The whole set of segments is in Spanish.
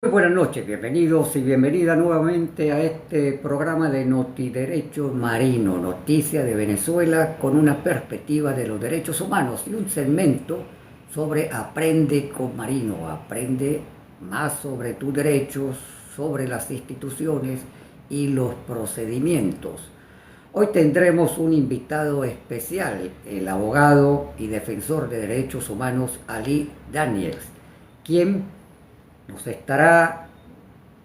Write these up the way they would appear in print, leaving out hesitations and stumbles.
Muy buenas noches, bienvenidos y bienvenida nuevamente a este programa de Notiderecho Marino, noticia de Venezuela con una perspectiva de los derechos humanos y un segmento sobre Aprende con Marino, aprende más sobre tus derechos, sobre las instituciones y los procedimientos. Hoy tendremos un invitado especial, el abogado y defensor de derechos humanos Ali Daniels, quien nos estará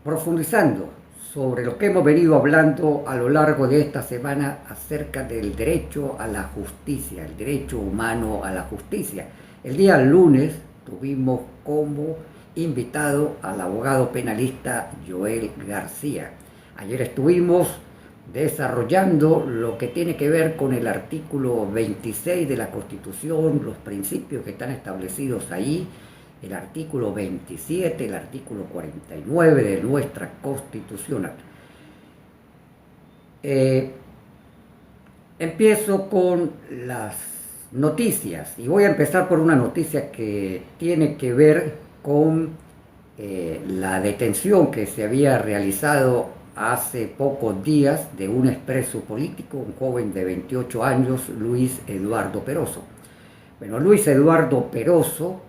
profundizando sobre lo que hemos venido hablando a lo largo de esta semana acerca del derecho a la justicia, el derecho humano a la justicia. El día lunes tuvimos como invitado al abogado penalista Joel García. Ayer estuvimos desarrollando lo que tiene que ver con el artículo 26 de la Constitución, los principios que están establecidos ahí, el artículo 27, el artículo 49 de nuestra Constitución. Empiezo con las noticias y voy a empezar por una noticia que tiene que ver con la detención que se había realizado hace pocos días de un expreso político, un joven de 28 años, Luis Eduardo Peroso. Bueno, Luis Eduardo Peroso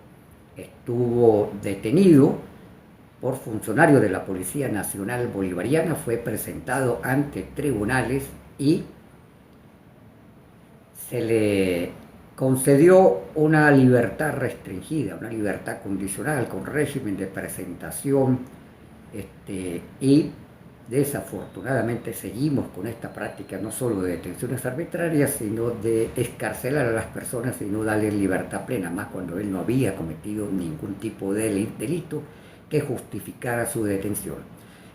estuvo detenido por funcionarios de la Policía Nacional Bolivariana, fue presentado ante tribunales y se le concedió una libertad restringida, una libertad condicional con régimen de presentación, y desafortunadamente seguimos con esta práctica no solo de detenciones arbitrarias, sino de excarcelar a las personas y no darles libertad plena, más cuando él no había cometido ningún tipo de delito que justificara su detención.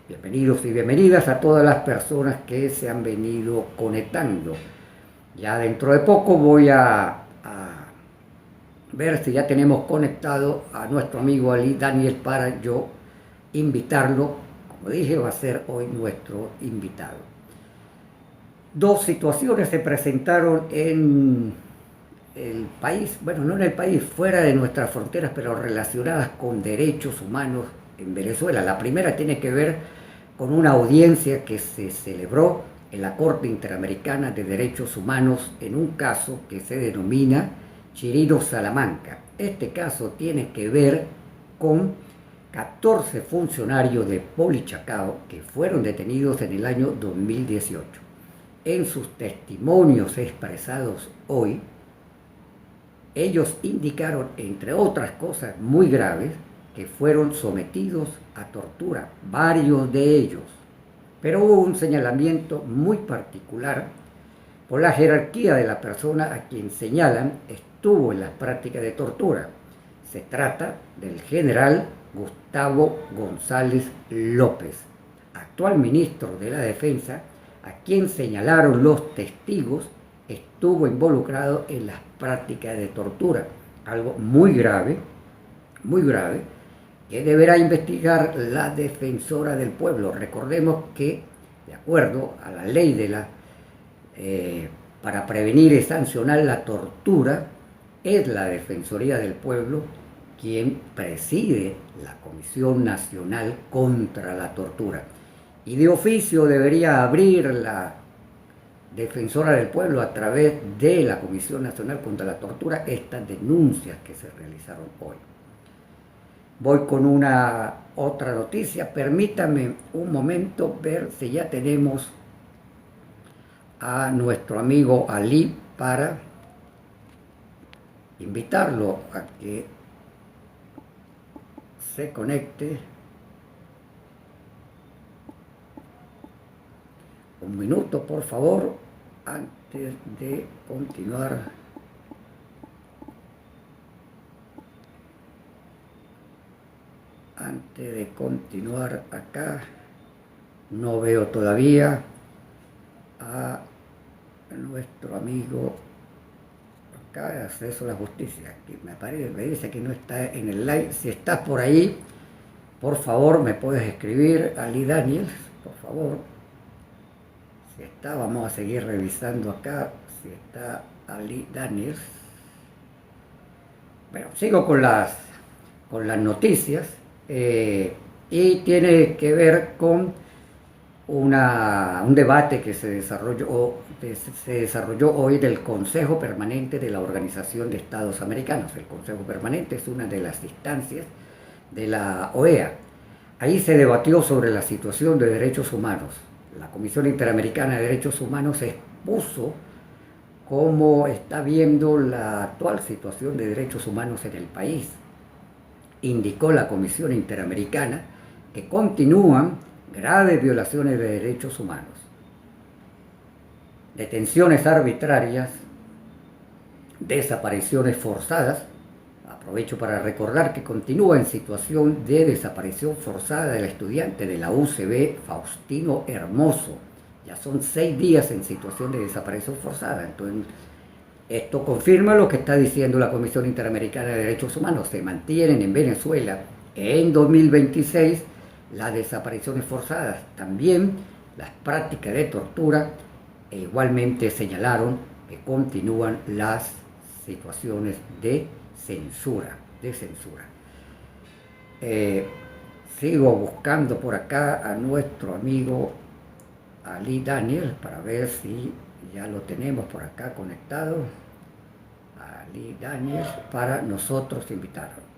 Bienvenidos y bienvenidas a todas las personas que se han venido conectando. Ya dentro de poco voy a ver si ya tenemos conectado a nuestro amigo Ali Daniel para yo invitarlo. Como dije, va a ser hoy nuestro invitado. Dos situaciones se presentaron en el país, bueno, no en el país, fuera de nuestras fronteras, pero relacionadas con derechos humanos en Venezuela. La primera tiene que ver con una audiencia que se celebró en la Corte Interamericana de Derechos Humanos en un caso que se denomina Chirino Salamanca. Este caso tiene que ver con 14 funcionarios de Polichacao que fueron detenidos en el año 2018. En sus testimonios expresados hoy, ellos indicaron, entre otras cosas muy graves, que fueron sometidos a tortura, varios de ellos. Pero hubo un señalamiento muy particular por la jerarquía de la persona a quien señalan estuvo en las prácticas de tortura. Se trata del general Gustavo González López, actual ministro de la Defensa, a quien señalaron los testigos estuvo involucrado en las prácticas de tortura, algo muy grave, que deberá investigar la defensora del pueblo. Recordemos que, de acuerdo a la ley para prevenir y sancionar la tortura, es la Defensoría del Pueblo quien preside la Comisión Nacional contra la Tortura. Y de oficio debería abrir la Defensora del Pueblo a través de la Comisión Nacional contra la Tortura estas denuncias que se realizaron hoy. Voy con una otra noticia. Permítame un momento ver si ya tenemos a nuestro amigo Ali para invitarlo a que se conecte. Un minuto, por favor, antes de continuar. Antes de continuar acá, no veo todavía a nuestro amigo acá de Acceso a la Justicia, que me dice que no está en el live. Si estás por ahí, por favor me puedes escribir, Ali Daniel, por favor. Si está, vamos a seguir revisando acá, si está Ali Daniel. Bueno, sigo con las noticias. y tiene que ver con un debate que se desarrolló hoy del Consejo Permanente de la Organización de Estados Americanos. El Consejo Permanente es una de las instancias de la OEA. Ahí se debatió sobre la situación de derechos humanos. La Comisión Interamericana de Derechos Humanos expuso cómo está viendo la actual situación de derechos humanos en el país. Indicó la Comisión Interamericana que continúan graves violaciones de derechos humanos, detenciones arbitrarias, desapariciones forzadas. Aprovecho para recordar que continúa en situación de desaparición forzada el estudiante de la UCB, Faustino Hermoso. Ya son 6 días en situación de desaparición forzada. Entonces, esto confirma lo que está diciendo la Comisión Interamericana de Derechos Humanos. Se mantienen en Venezuela en 2026 las desapariciones forzadas, también las prácticas de tortura, e igualmente señalaron que continúan las situaciones de censura. Sigo buscando por acá a nuestro amigo Ali Daniel para ver si ya lo tenemos por acá conectado. Ali Daniel, para nosotros invitarlo.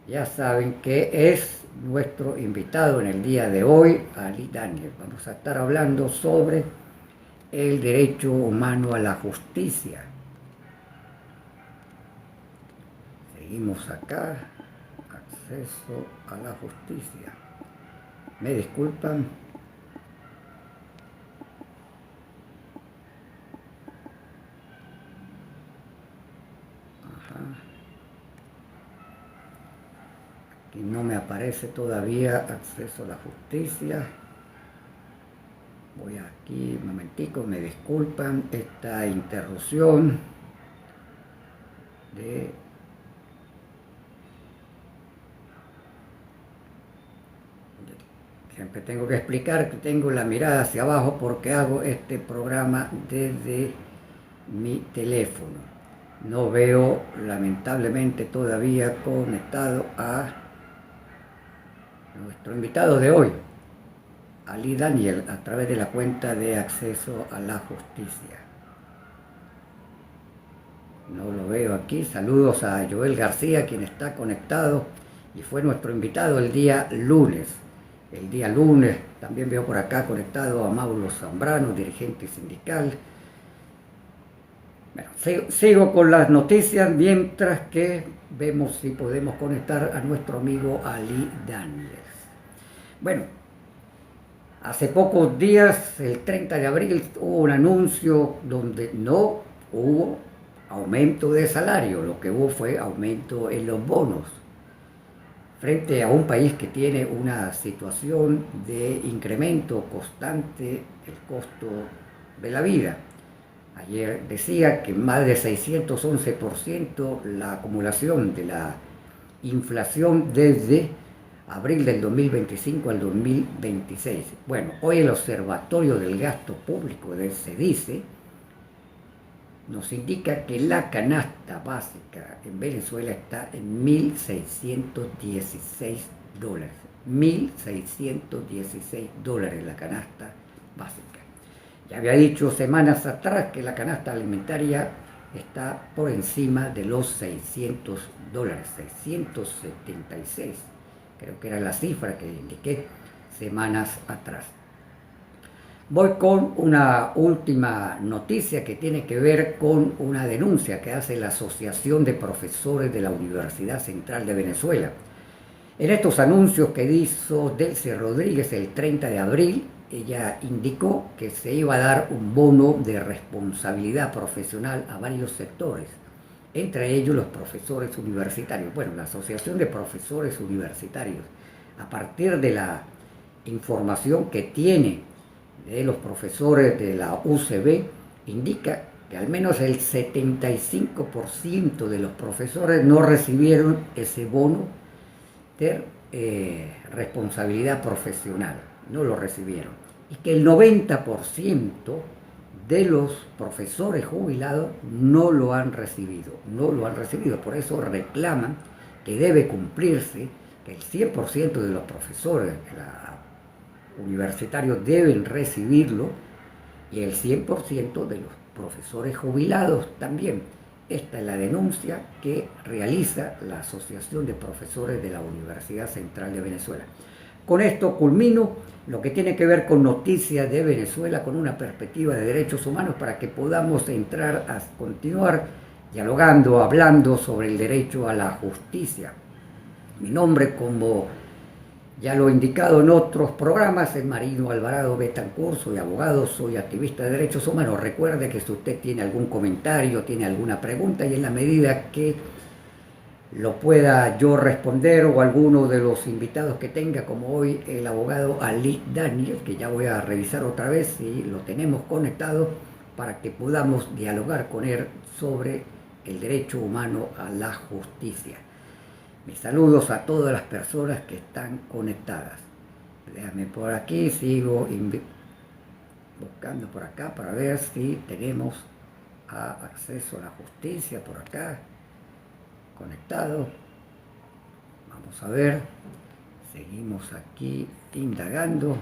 Ya saben que es nuestro invitado en el día de hoy, Ali Daniel. Vamos a estar hablando sobre el derecho humano a la justicia. Seguimos acá, acceso a la justicia. Me disculpan. Aquí no me aparece todavía acceso a la justicia. Voy aquí un momentico, me disculpan esta interrupción siempre tengo que explicar que tengo la mirada hacia abajo porque hago este programa desde mi teléfono. No veo lamentablemente todavía conectado a nuestro invitado de hoy, Ali Daniel, a través de la cuenta de acceso a la justicia. No lo veo aquí. Saludos a Joel García, quien está conectado y fue nuestro invitado el día lunes. El día lunes también veo por acá conectado a Mauro Zambrano, dirigente sindical. Bueno, sigo con las noticias mientras que vemos si podemos conectar a nuestro amigo Ali Daniel. Bueno, hace pocos días, el 30 de abril, hubo un anuncio donde no hubo aumento de salario, lo que hubo fue aumento en los bonos. Frente a un país que tiene una situación de incremento constante del costo de la vida. Ayer decía que más de 611% la acumulación de la inflación desde abril del 2025 al 2026. Bueno, hoy el Observatorio del Gasto Público del CEDICE nos indica que la canasta básica en Venezuela está en $1.616. $1.616 la canasta básica. Ya había dicho semanas atrás que la canasta alimentaria está por encima de los $600, 676. Creo que era la cifra que indiqué semanas atrás. Voy con una última noticia que tiene que ver con una denuncia que hace la Asociación de Profesores de la Universidad Central de Venezuela. En estos anuncios que hizo Delcy Rodríguez el 30 de abril, ella indicó que se iba a dar un bono de responsabilidad profesional a varios sectores, entre ellos los profesores universitarios. Bueno, la Asociación de Profesores Universitarios, a partir de la información que tiene de los profesores de la UCB, indica que al menos el 75% de los profesores no recibieron ese bono de responsabilidad profesional, no lo recibieron, y que el 90% de los profesores jubilados no lo han recibido, por eso reclaman que debe cumplirse que el 100% de los profesores universitarios deben recibirlo y el 100% de los profesores jubilados también. Esta es la denuncia que realiza la Asociación de Profesores de la Universidad Central de Venezuela. Con esto culmino lo que tiene que ver con noticias de Venezuela con una perspectiva de derechos humanos para que podamos entrar a continuar dialogando, hablando sobre el derecho a la justicia. Mi nombre, como ya lo he indicado en otros programas, es Marino Alvarado Betancourt, soy abogado, soy activista de derechos humanos. Recuerde que si usted tiene algún comentario, tiene alguna pregunta, y en la medida que lo pueda yo responder o alguno de los invitados que tenga, como hoy el abogado Ali Daniel, que ya voy a revisar otra vez si lo tenemos conectado para que podamos dialogar con él sobre el derecho humano a la justicia. Mis saludos a todas las personas que están conectadas. Déjame por aquí, sigo buscando por acá para ver si tenemos acceso a la justicia por acá, conectado. Vamos a ver, seguimos aquí indagando,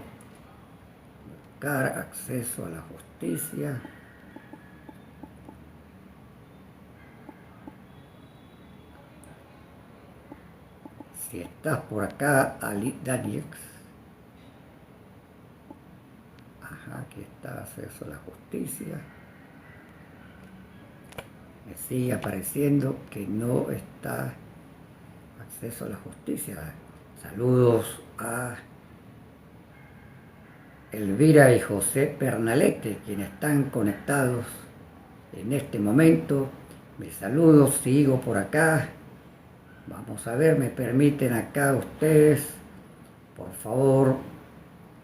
buscar acceso a la justicia. Si estás por acá, Ali Daniel. Ajá, aquí está acceso a la justicia. Me sigue apareciendo que no está acceso a la justicia. Saludos a Elvira y José Pernalete, quienes están conectados en este momento. Mis saludos, sigo por acá. Vamos a ver, me permiten acá ustedes, por favor,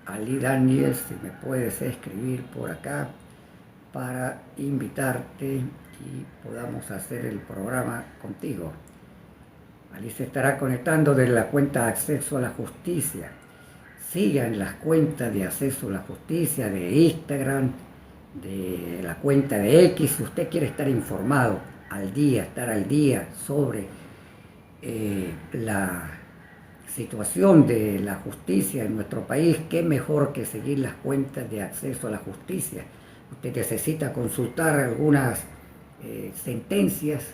Ali Daniel, si me puedes escribir por acá para invitarte y podamos hacer el programa contigo. Ali se estará conectando desde la cuenta de Acceso a la Justicia. Sigan las cuentas de Acceso a la Justicia, de Instagram, de la cuenta de X, si usted quiere estar informado al día, estar al día sobre la situación de la justicia en nuestro país. Qué mejor que seguir las cuentas de Acceso a la Justicia. Usted necesita consultar algunas sentencias.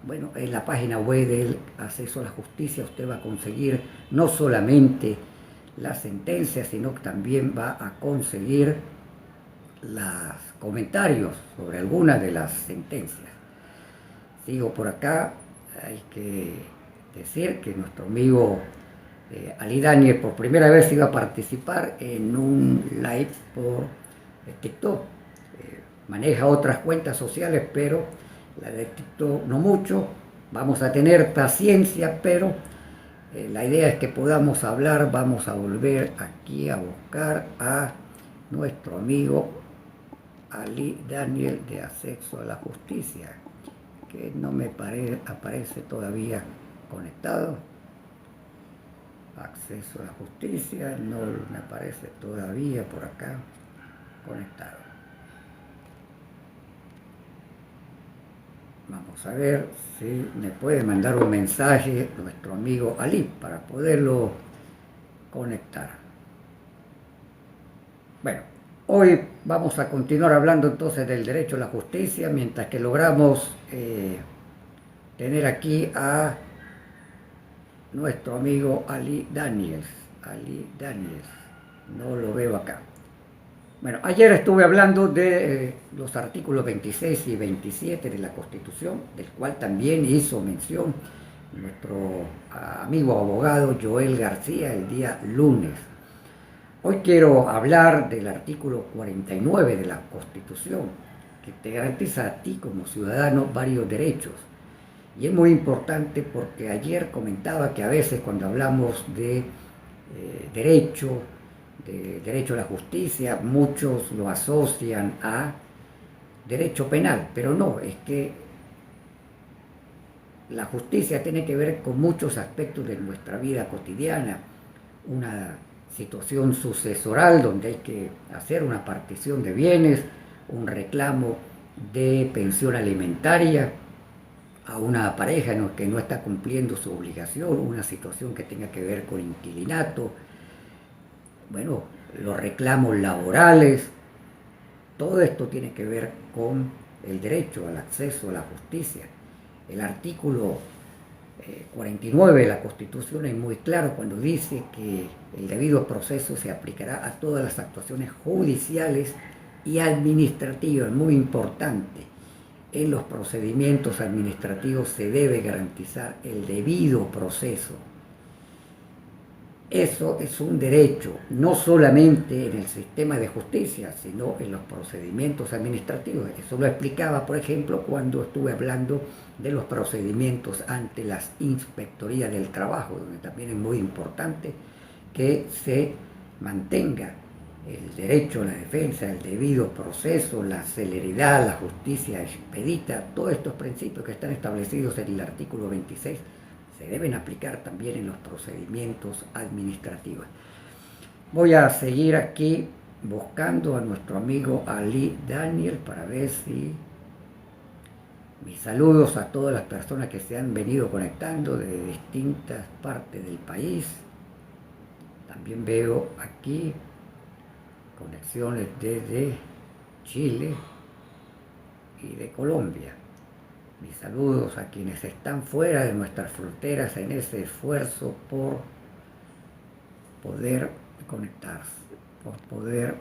Bueno, en la página web del Acceso a la Justicia usted va a conseguir no solamente las sentencias, sino que también va a conseguir los comentarios sobre algunas de las sentencias. Sigo por acá. Hay que decir que nuestro amigo Ali Daniel por primera vez iba a participar en un live por TikTok. Maneja otras cuentas sociales, pero la de TikTok no mucho. Vamos a tener paciencia, pero la idea es que podamos hablar. Vamos a volver aquí a buscar a nuestro amigo Ali Daniel de Acceso a la Justicia, que no me aparece todavía conectado. Acceso a la Justicia, no me aparece todavía por acá conectado. Vamos a ver si me puede mandar un mensaje nuestro amigo Ali para poderlo conectar. Bueno, hoy vamos a continuar hablando entonces del derecho a la justicia, mientras que logramos tener aquí a nuestro amigo Ali Daniels. Ali Daniels, no lo veo acá. Bueno, ayer estuve hablando de los artículos 26 y 27 de la Constitución, del cual también hizo mención nuestro amigo abogado Joel García el día lunes. Hoy quiero hablar del artículo 49 de la Constitución, que te garantiza a ti como ciudadano varios derechos. Y es muy importante porque ayer comentaba que a veces cuando hablamos de derecho a la justicia, muchos lo asocian a derecho penal, pero no, es que la justicia tiene que ver con muchos aspectos de nuestra vida cotidiana, una situación sucesoral donde hay que hacer una partición de bienes, un reclamo de pensión alimentaria, a una pareja que no está cumpliendo su obligación, una situación que tenga que ver con inquilinato, bueno, los reclamos laborales, todo esto tiene que ver con el derecho al acceso a la justicia. El artículo 49 de la Constitución es muy claro cuando dice que el debido proceso se aplicará a todas las actuaciones judiciales y administrativas, muy importante. En los procedimientos administrativos se debe garantizar el debido proceso. Eso es un derecho, no solamente en el sistema de justicia, sino en los procedimientos administrativos. Eso lo explicaba, por ejemplo, cuando estuve hablando de los procedimientos ante las inspectorías del trabajo, donde también es muy importante que se mantenga el derecho a la defensa, el debido proceso, la celeridad, la justicia expedita, todos estos principios que están establecidos en el artículo 26 se deben aplicar también en los procedimientos administrativos. Voy a seguir aquí buscando a nuestro amigo Ali Daniel para ver si... Mis saludos a todas las personas que se han venido conectando de distintas partes del país. También veo aquí conexiones desde Chile y de Colombia. Mis saludos a quienes están fuera de nuestras fronteras en ese esfuerzo por poder conectarse, por poder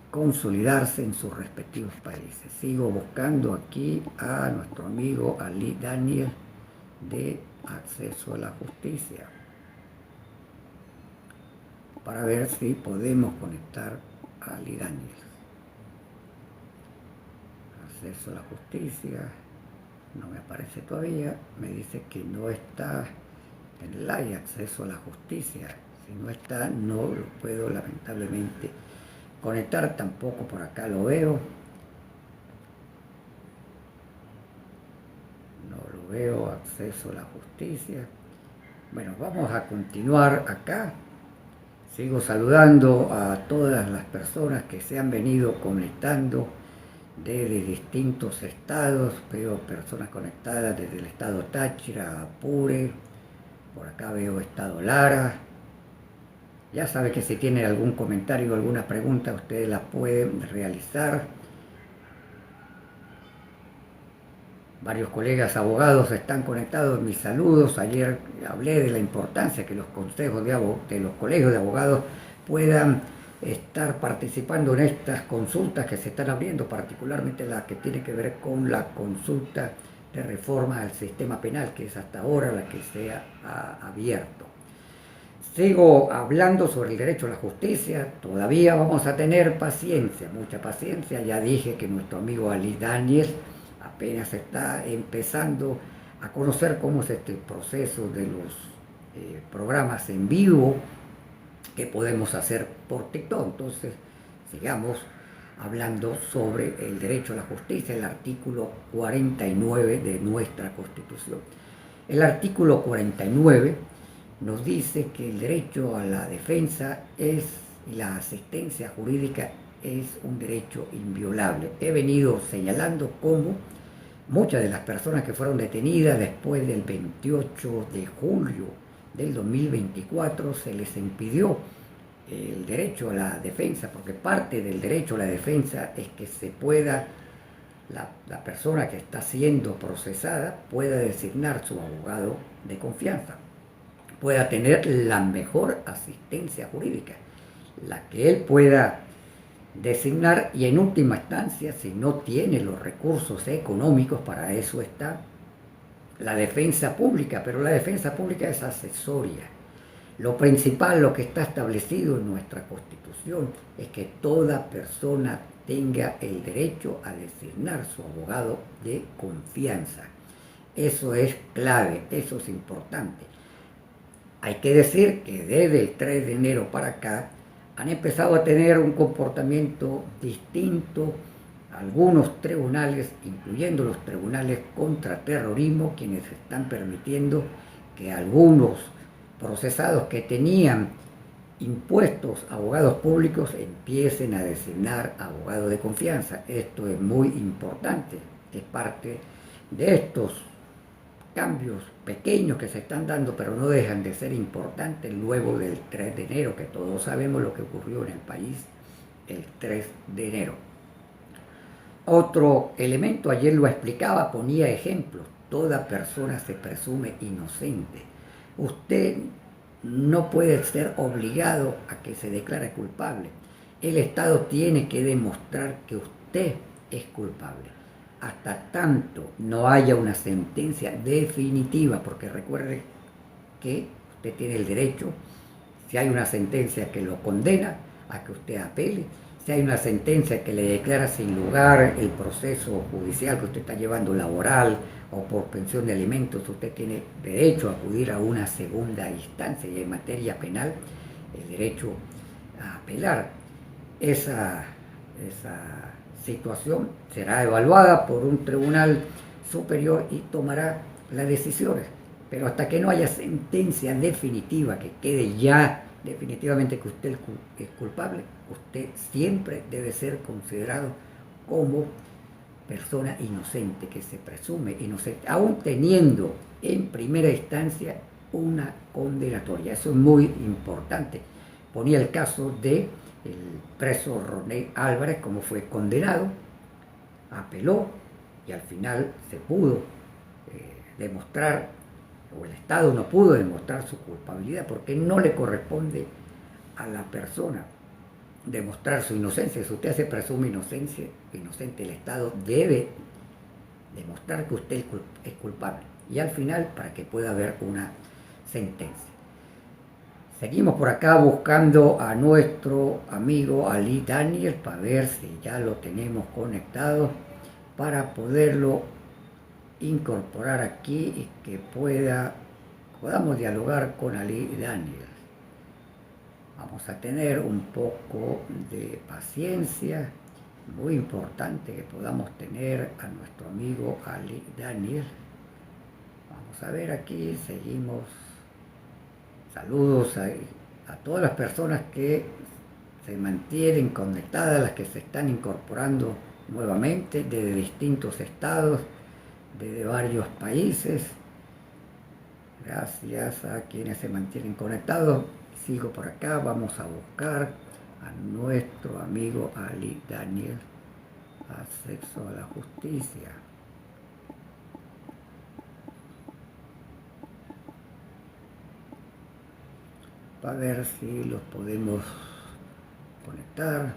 consolidarse en sus respectivos países. Sigo buscando aquí a nuestro amigo Ali Daniel de Acceso a la Justicia para ver si podemos conectar a Ali Daniel. Acceso a la Justicia. No me aparece todavía, me dice que no está en el live Acceso a la Justicia. Si no está, no lo puedo lamentablemente conectar, tampoco por acá lo veo. No lo veo, Acceso a la Justicia. Bueno, vamos a continuar acá. Sigo saludando a todas las personas que se han venido conectando desde distintos estados. Veo personas conectadas desde el estado Táchira, Apure, por acá veo estado Lara. Ya sabe que si tienen algún comentario o alguna pregunta, ustedes la pueden realizar. Varios colegas abogados están conectados. Mis saludos. Ayer hablé de la importancia que los consejos de los colegios de abogados puedan estar participando en estas consultas que se están abriendo, particularmente la que tiene que ver con la consulta de reforma al sistema penal, que es hasta ahora la que se ha abierto. Sigo hablando sobre el derecho a la justicia. Todavía vamos a tener paciencia, mucha paciencia. Ya dije que nuestro amigo Ali Daniel apenas está empezando a conocer cómo es este proceso de los programas en vivo que podemos hacer por TikTok. Entonces, sigamos hablando sobre el derecho a la justicia, el artículo 49 de nuestra Constitución. El artículo 49 nos dice que el derecho a la defensa y la asistencia jurídica es un derecho inviolable. He venido señalando cómo muchas de las personas que fueron detenidas después del 28 de julio del 2024 se les impidió el derecho a la defensa, porque parte del derecho a la defensa es que se pueda, la persona que está siendo procesada pueda designar su abogado de confianza, pueda tener la mejor asistencia jurídica, la que él pueda designar, y en última instancia, si no tiene los recursos económicos, para eso está la defensa pública, pero la defensa pública es accesoria. Lo principal, lo que está establecido en nuestra Constitución, es que toda persona tenga el derecho a designar su abogado de confianza. Eso es clave, eso es importante. Hay que decir que desde el 3 de enero para acá han empezado a tener un comportamiento distinto algunos tribunales, incluyendo los tribunales contra terrorismo, quienes están permitiendo que algunos procesados que tenían impuestos a abogados públicos empiecen a designar abogados de confianza. Esto es muy importante, es parte de estos cambios pequeños que se están dando, pero no dejan de ser importantes luego del 3 de enero, que todos sabemos lo que ocurrió en el país el 3 de enero. Otro elemento, ayer lo explicaba, ponía ejemplos. Toda persona se presume inocente. Usted no puede ser obligado a que se declare culpable. El Estado tiene que demostrar que usted es culpable. Hasta tanto no haya una sentencia definitiva, porque recuerde que usted tiene el derecho, si hay una sentencia que lo condena, a que usted apele. Si hay una sentencia que le declara sin lugar el proceso judicial que usted está llevando, laboral o por pensión de alimentos, usted tiene derecho a acudir a una segunda instancia, y en materia penal el derecho a apelar. Esa situación será evaluada por un tribunal superior y tomará las decisiones. Pero hasta que no haya sentencia definitiva que quede ya definitivamente que usted es culpable, usted siempre debe ser considerado como persona inocente, que se presume inocente, aún teniendo en primera instancia una condenatoria. Eso es muy importante. Ponía el caso de el preso Roné Álvarez, como fue condenado, apeló y al final se pudo demostrar, o el Estado no pudo demostrar su culpabilidad, porque no le corresponde a la persona demostrar su inocencia. Si usted se presume inocente, el Estado debe demostrar que usted es culpable, y al final para que pueda haber una sentencia. Seguimos por acá buscando a nuestro amigo Ali Daniel para ver si ya lo tenemos conectado para poderlo incorporar aquí y que podamos dialogar con Ali Daniel. Vamos a tener un poco de paciencia, muy importante que podamos tener a nuestro amigo Ali Daniel. Vamos a ver aquí, seguimos. Saludos a todas las personas que se mantienen conectadas, las que se están incorporando nuevamente desde distintos estados, desde varios países. Gracias a quienes se mantienen conectados. Sigo por acá, vamos a buscar a nuestro amigo Ali Daniel, acceso a la justicia. Para ver si los podemos conectar.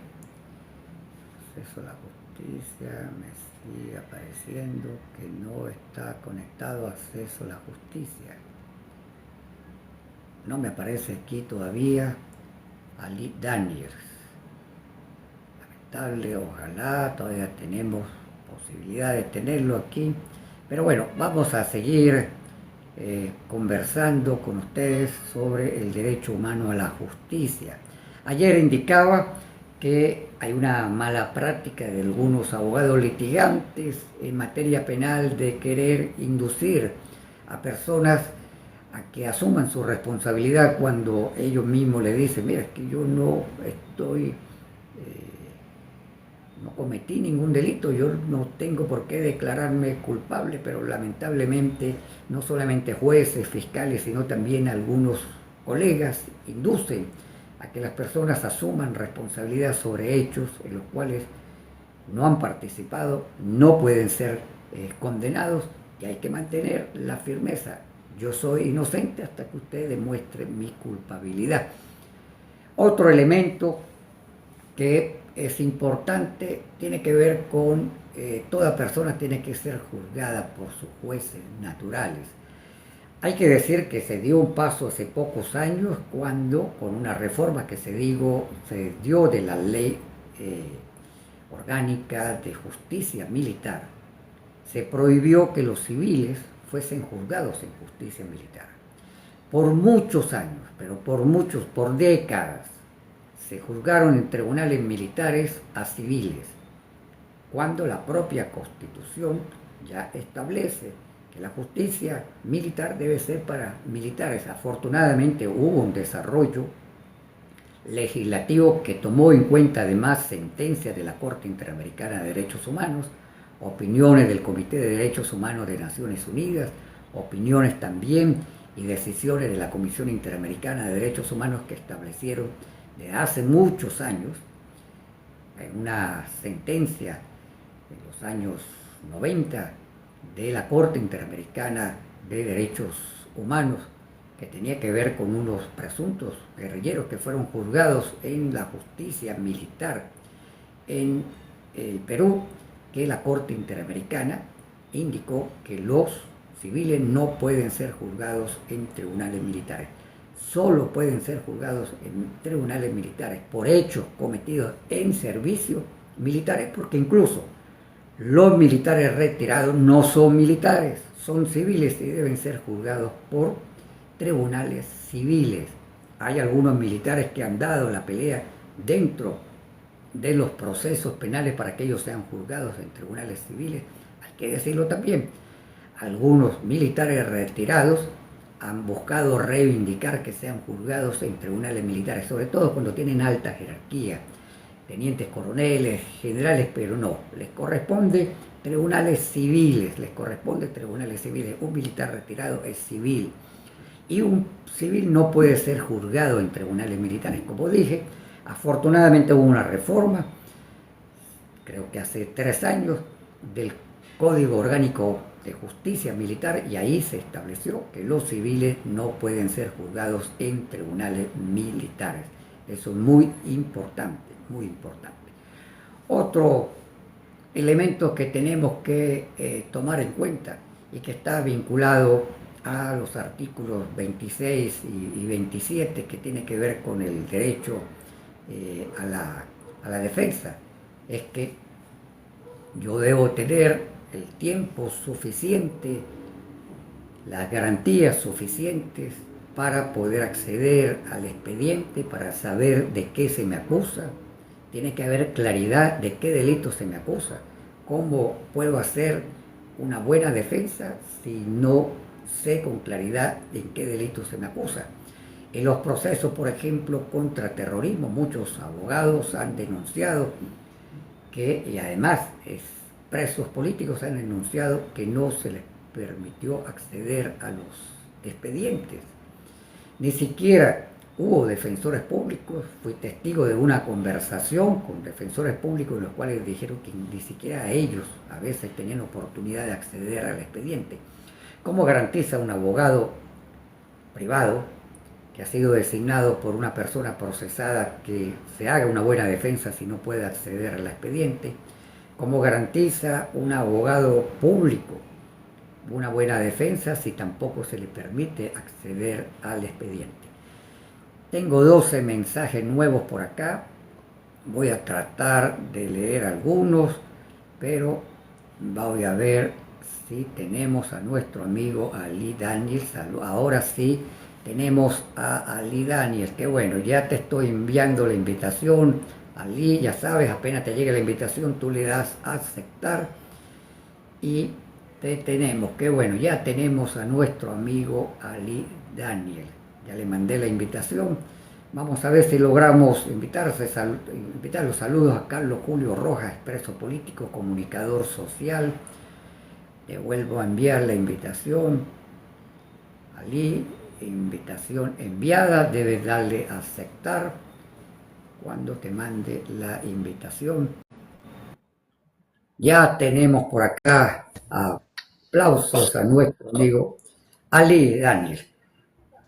Acceso a la justicia, me sigue apareciendo que no está conectado acceso a la justicia. No me aparece aquí todavía Ali Daniel. Lamentable, ojalá todavía tenemos posibilidad de tenerlo aquí. Pero bueno, vamos a seguir conversando con ustedes sobre el derecho humano a la justicia. Ayer indicaba que hay una mala práctica de algunos abogados litigantes en materia penal de querer inducir a personas a que asuman su responsabilidad cuando ellos mismos le dicen: mira, es que yo no cometí ningún delito, yo no tengo por qué declararme culpable, pero lamentablemente no solamente jueces, fiscales, sino también algunos colegas inducen a que las personas asuman responsabilidad sobre hechos en los cuales no han participado, no pueden ser condenados, y hay que mantener la firmeza. Yo soy inocente hasta que usted demuestre mi culpabilidad. Otro elemento que es importante tiene que ver con toda persona tiene que ser juzgada por sus jueces naturales. Hay que decir que se dio un paso hace pocos años cuando, con una reforma que se dio de la ley orgánica de justicia militar, se prohibió que los civiles fuesen juzgados en justicia militar. Por muchos años, pero por décadas, se juzgaron en tribunales militares a civiles, cuando la propia Constitución ya establece que la justicia militar debe ser para militares. Afortunadamente hubo un desarrollo legislativo que tomó en cuenta además sentencias de la Corte Interamericana de Derechos Humanos, opiniones del Comité de Derechos Humanos de Naciones Unidas, opiniones también y decisiones de la Comisión Interamericana de Derechos Humanos que establecieron desde hace muchos años, en una sentencia en los años 90 de la Corte Interamericana de Derechos Humanos, que tenía que ver con unos presuntos guerrilleros que fueron juzgados en la justicia militar en el Perú, que la Corte Interamericana indicó que los civiles no pueden ser juzgados en tribunales militares. Solo pueden ser juzgados en tribunales militares por hechos cometidos en servicio militares, porque incluso los militares retirados no son militares, son civiles y deben ser juzgados por tribunales civiles. Hay algunos militares que han dado la pelea dentro de los procesos penales para que ellos sean juzgados en tribunales civiles. Hay que decirlo también, algunos militares retirados han buscado reivindicar que sean juzgados en tribunales militares, sobre todo cuando tienen alta jerarquía, tenientes coroneles, generales, pero no, les corresponde tribunales civiles, un militar retirado es civil, y un civil no puede ser juzgado en tribunales militares. Como dije, afortunadamente hubo una reforma, creo que hace 3 años, del Código Orgánico de Justicia Militar, y ahí se estableció que los civiles no pueden ser juzgados en tribunales militares. Eso es muy importante, muy importante. Otro elemento que tenemos que tomar en cuenta y que está vinculado a los artículos 26 y 27, que tiene que ver con el derecho a la defensa, es que yo debo tener el tiempo suficiente, las garantías suficientes para poder acceder al expediente, para saber de qué se me acusa. Tiene que haber claridad de qué delito se me acusa. ¿Cómo puedo hacer una buena defensa si no sé con claridad en qué delito se me acusa? En los procesos, por ejemplo, contra terrorismo, muchos abogados han denunciado que, y además presos políticos han denunciado que no se les permitió acceder a los expedientes. Ni siquiera hubo defensores públicos. Fui testigo de una conversación con defensores públicos en los cuales dijeron que ni siquiera ellos a veces tenían oportunidad de acceder al expediente. ¿Cómo garantiza un abogado privado que ha sido designado por una persona procesada que se haga una buena defensa si no puede acceder al expediente? ¿Cómo garantiza un abogado público una buena defensa si tampoco se le permite acceder al expediente? Tengo 12 mensajes nuevos por acá. Voy a tratar de leer algunos, pero voy a ver si tenemos a nuestro amigo Ali Daniel. Ahora sí tenemos a Ali Daniel. Qué bueno, ya te estoy enviando la invitación. Ali, ya sabes, apenas te llegue la invitación, tú le das a aceptar y te tenemos. Qué bueno, ya tenemos a nuestro amigo Ali Daniel. Ya le mandé la invitación. Vamos a ver si logramos invitar los saludos a Carlos Julio Rojas, expreso político, comunicador social. Te vuelvo a enviar la invitación. Ali, invitación enviada, debes darle a aceptar cuando te mande la invitación. Ya tenemos por acá aplausos a nuestro amigo Ali Daniel.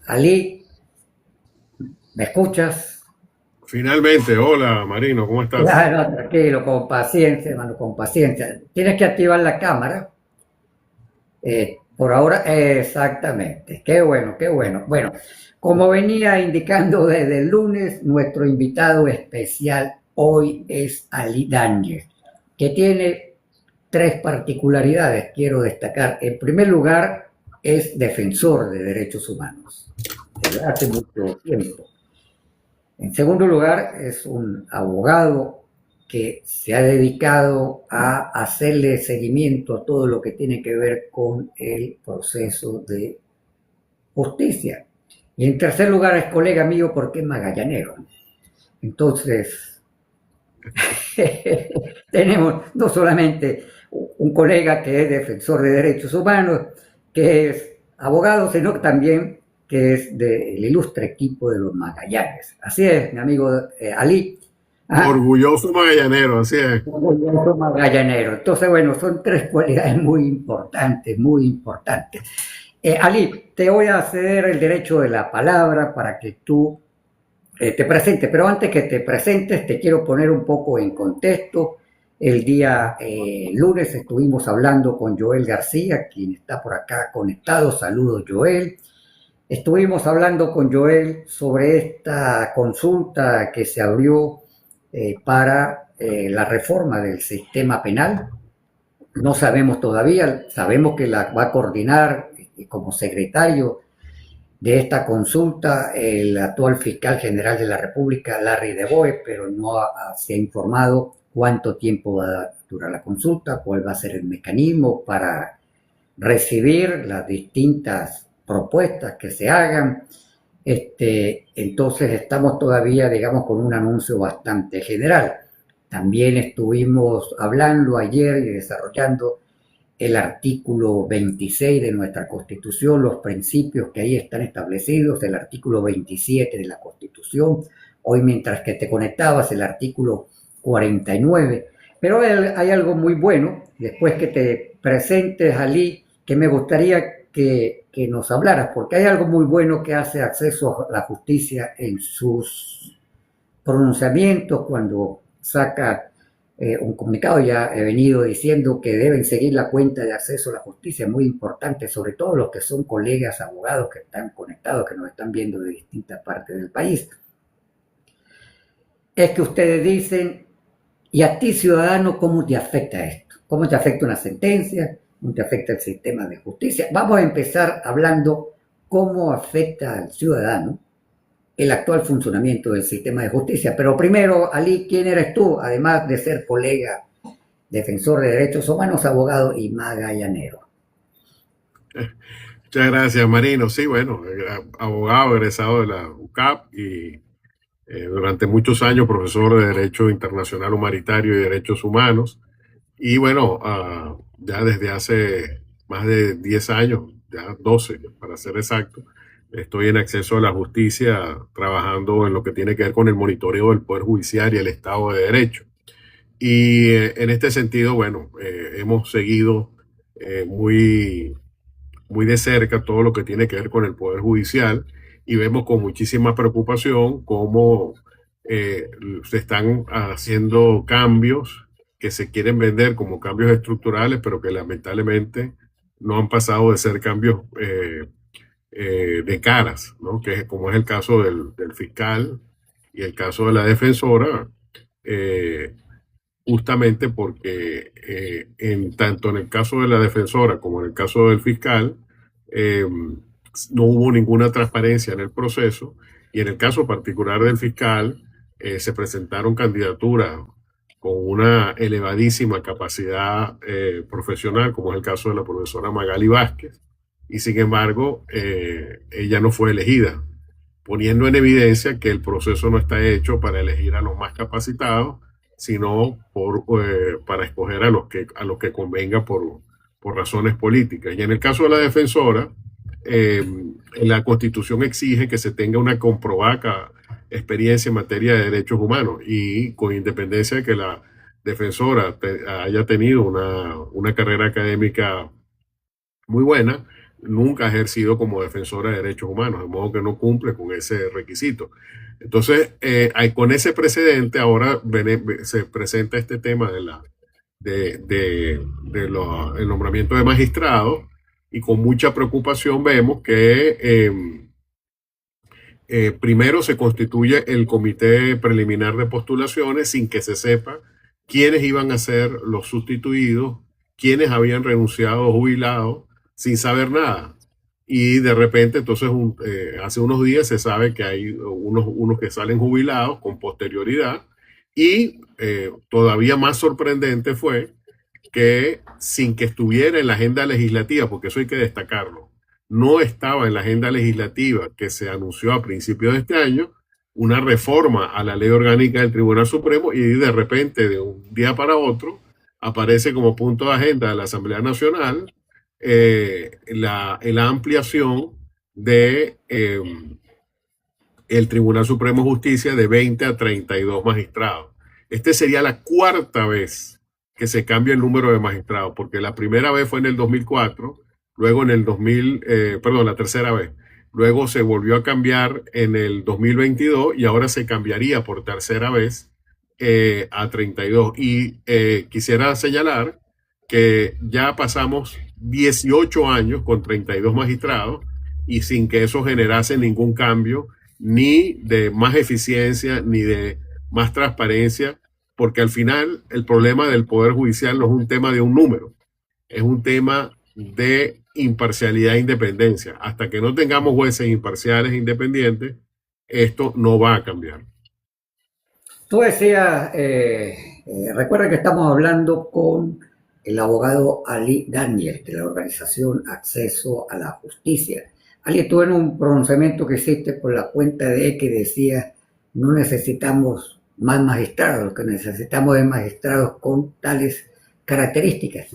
Ali, ¿me escuchas? Finalmente, hola Marino, ¿cómo estás? Claro, tranquilo, con paciencia, hermano, con paciencia. Tienes que activar la cámara. Por ahora, exactamente. Qué bueno, qué bueno. Bueno, como venía indicando desde el lunes, nuestro invitado especial hoy es Ali Daniel, que tiene 3 particularidades, quiero destacar. En primer lugar, es defensor de derechos humanos desde hace mucho tiempo. En segundo lugar, es un abogado que se ha dedicado a hacerle seguimiento a todo lo que tiene que ver con el proceso de justicia. Y en tercer lugar, es colega mío porque es magallanero. Entonces, tenemos no solamente un colega que es defensor de derechos humanos, que es abogado, sino también que es del ilustre equipo de los Magallanes. Así es, mi amigo Ali. Ajá. Orgulloso magallanero, así es. Orgulloso magallanero. Entonces, bueno, son tres cualidades muy importantes, muy importantes. Ali, te voy a ceder el derecho de la palabra para que tú te presentes, pero antes que te presentes te quiero poner un poco en contexto. El día lunes estuvimos hablando con Joel García, quien está por acá conectado. Saludos, Joel. Estuvimos hablando con Joel sobre esta consulta que se abrió para la reforma del sistema penal. No sabemos todavía, sabemos que la va a coordinar como secretario de esta consulta el actual fiscal general de la República, Larry DeBoe, pero no se ha informado cuánto tiempo va a durar la consulta, cuál va a ser el mecanismo para recibir las distintas propuestas que se hagan. Entonces estamos todavía, digamos, con un anuncio bastante general. También estuvimos hablando ayer y desarrollando el artículo 26 de nuestra Constitución, los principios que ahí están establecidos, el artículo 27 de la Constitución. Hoy, mientras que te conectabas, el artículo 49. Pero hay algo muy bueno, después que te presentes, Ali, que me gustaría que nos hablaras, porque hay algo muy bueno que hace Acceso a la Justicia en sus pronunciamientos cuando saca un comunicado. Ya he venido diciendo que deben seguir la cuenta de Acceso a la Justicia, muy importante, sobre todo los que son colegas abogados que están conectados, que nos están viendo de distintas partes del país. Es que ustedes dicen, y a ti, ciudadano, ¿cómo te afecta esto? ¿Cómo te afecta una sentencia? ¿Cómo te afecta el sistema de justicia? Vamos a empezar hablando cómo afecta al ciudadano el actual funcionamiento del sistema de justicia. Pero primero, Ali, ¿quién eres tú? Además de ser colega, defensor de derechos humanos, abogado y magallanero. Muchas gracias, Marino. Sí, bueno, abogado egresado de la UCAP y durante muchos años profesor de Derecho Internacional Humanitario y Derechos Humanos. Y bueno, ya desde hace más de 10 años, ya 12 para ser exacto, estoy en Acceso a la Justicia trabajando en lo que tiene que ver con el monitoreo del Poder Judicial y el Estado de Derecho. Y en este sentido, bueno, hemos seguido muy de cerca todo lo que tiene que ver con el Poder Judicial y vemos con muchísima preocupación cómo se están haciendo cambios que se quieren vender como cambios estructurales, pero que lamentablemente no han pasado de ser cambios de caras, ¿no? Que como es el caso del fiscal y el caso de la defensora, eh, justamente porque tanto en el caso de la defensora como en el caso del fiscal, no hubo ninguna transparencia en el proceso, y en el caso particular del fiscal se presentaron candidaturas con una elevadísima capacidad profesional, como es el caso de la profesora Magali Vázquez, y sin embargo ella no fue elegida, poniendo en evidencia que el proceso no está hecho para elegir a los más capacitados, sino para escoger a los que convenga por razones políticas. Y en el caso de la defensora, la Constitución exige que se tenga una comprobada experiencia en materia de derechos humanos, y con independencia de que la defensora haya tenido una carrera académica muy buena, nunca ha ejercido como defensora de derechos humanos, de modo que no cumple con ese requisito. Entonces, con ese precedente, ahora se presenta este tema el nombramiento de magistrados, y con mucha preocupación vemos que primero se constituye el comité preliminar de postulaciones sin que se sepa quiénes iban a ser los sustituidos, quiénes habían renunciado o jubilado, sin saber nada. Y de repente, entonces, hace unos días se sabe que hay unos que salen jubilados con posterioridad, y todavía más sorprendente fue que, sin que estuviera en la agenda legislativa, porque eso hay que destacarlo, no estaba en la agenda legislativa que se anunció a principios de este año, una reforma a la ley orgánica del Tribunal Supremo, y de repente, de un día para otro, aparece como punto de agenda de la Asamblea Nacional la ampliación de el Tribunal Supremo de Justicia de 20 a 32 magistrados. Este sería la cuarta vez que se cambia el número de magistrados, porque la primera vez fue en el 2004, luego en el 2000, perdón, la tercera vez, luego se volvió a cambiar en el 2022 y ahora se cambiaría por tercera vez a 32. Y quisiera señalar que ya pasamos 18 años con 32 magistrados y sin que eso generase ningún cambio, ni de más eficiencia, ni de más transparencia, porque al final el problema del Poder Judicial no es un tema de un número, es un tema de imparcialidad e independencia. Hasta que no tengamos jueces imparciales e independientes, esto no va a cambiar. Tú decías, recuerda que estamos hablando con el abogado Ali Daniel de la organización Acceso a la Justicia. Ali, tú en un pronunciamiento que hiciste por la cuenta de X decía, no necesitamos más magistrados, lo que necesitamos es magistrados con tales características.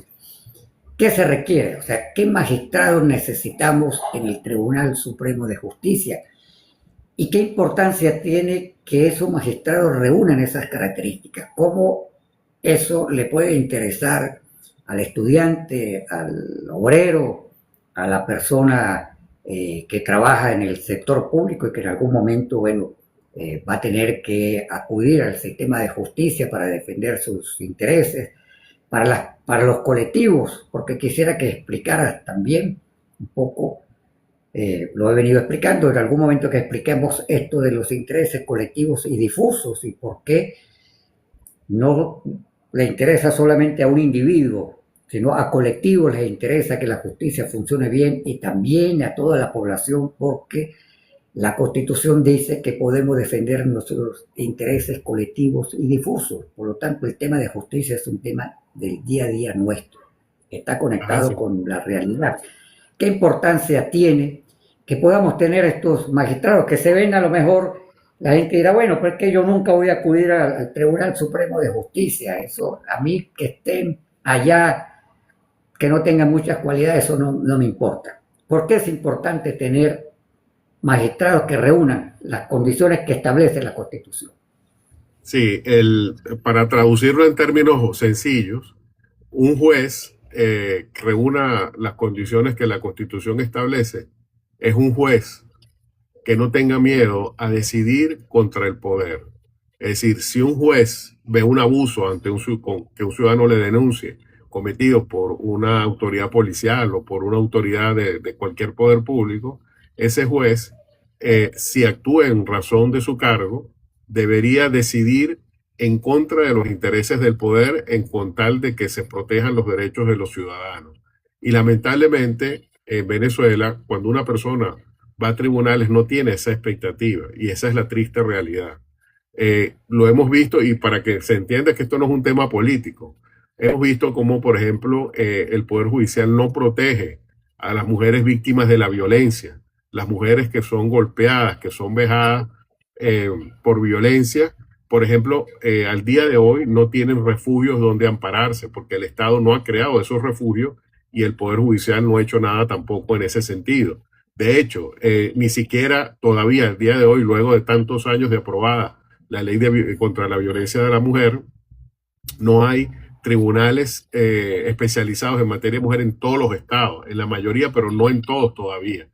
¿Qué se requiere? O sea, ¿qué magistrados necesitamos en el Tribunal Supremo de Justicia? ¿Y qué importancia tiene que esos magistrados reúnan esas características? ¿Cómo eso le puede interesar al estudiante, al obrero, a la persona que trabaja en el sector público y que en algún momento, bueno, va a tener que acudir al sistema de justicia para defender sus intereses, para los colectivos, porque quisiera que explicaras también un poco, lo he venido explicando, en algún momento que expliquemos esto de los intereses colectivos y difusos y por qué no le interesa solamente a un individuo, sino a colectivos les interesa que la justicia funcione bien y también a toda la población porque la Constitución dice que podemos defender nuestros intereses colectivos y difusos. Por lo tanto, el tema de justicia es un tema del día a día nuestro. Está conectado con la realidad. ¿Qué importancia tiene que podamos tener estos magistrados que se ven a lo mejor? La gente dirá, bueno, pero es que yo nunca voy a acudir al Tribunal Supremo de Justicia. Eso, a mí que estén allá, que no tengan muchas cualidades, eso no me importa. ¿Por qué es importante tener magistrados que reúnan las condiciones que establece la Constitución? Sí, para traducirlo en términos sencillos, un juez que reúna las condiciones que la Constitución establece es un juez que no tenga miedo a decidir contra el poder. Es decir, si un juez ve un abuso ante que un ciudadano le denuncie cometido por una autoridad policial o por una autoridad de cualquier poder público, ese juez, si actúa en razón de su cargo, debería decidir en contra de los intereses del poder con tal de que se protejan los derechos de los ciudadanos. Y lamentablemente en Venezuela, cuando una persona va a tribunales no tiene esa expectativa y esa es la triste realidad. Lo hemos visto y para que se entienda que esto no es un tema político, hemos visto como por ejemplo el Poder Judicial no protege a las mujeres víctimas de la violencia, las mujeres que son golpeadas, que son vejadas por violencia, por ejemplo, al día de hoy no tienen refugios donde ampararse porque el Estado no ha creado esos refugios y el Poder Judicial no ha hecho nada tampoco en ese sentido. De hecho, ni siquiera todavía al día de hoy, luego de tantos años de aprobada la ley contra la violencia de la mujer, no hay tribunales especializados en materia de mujer en todos los estados, en la mayoría, pero no en todos todavía.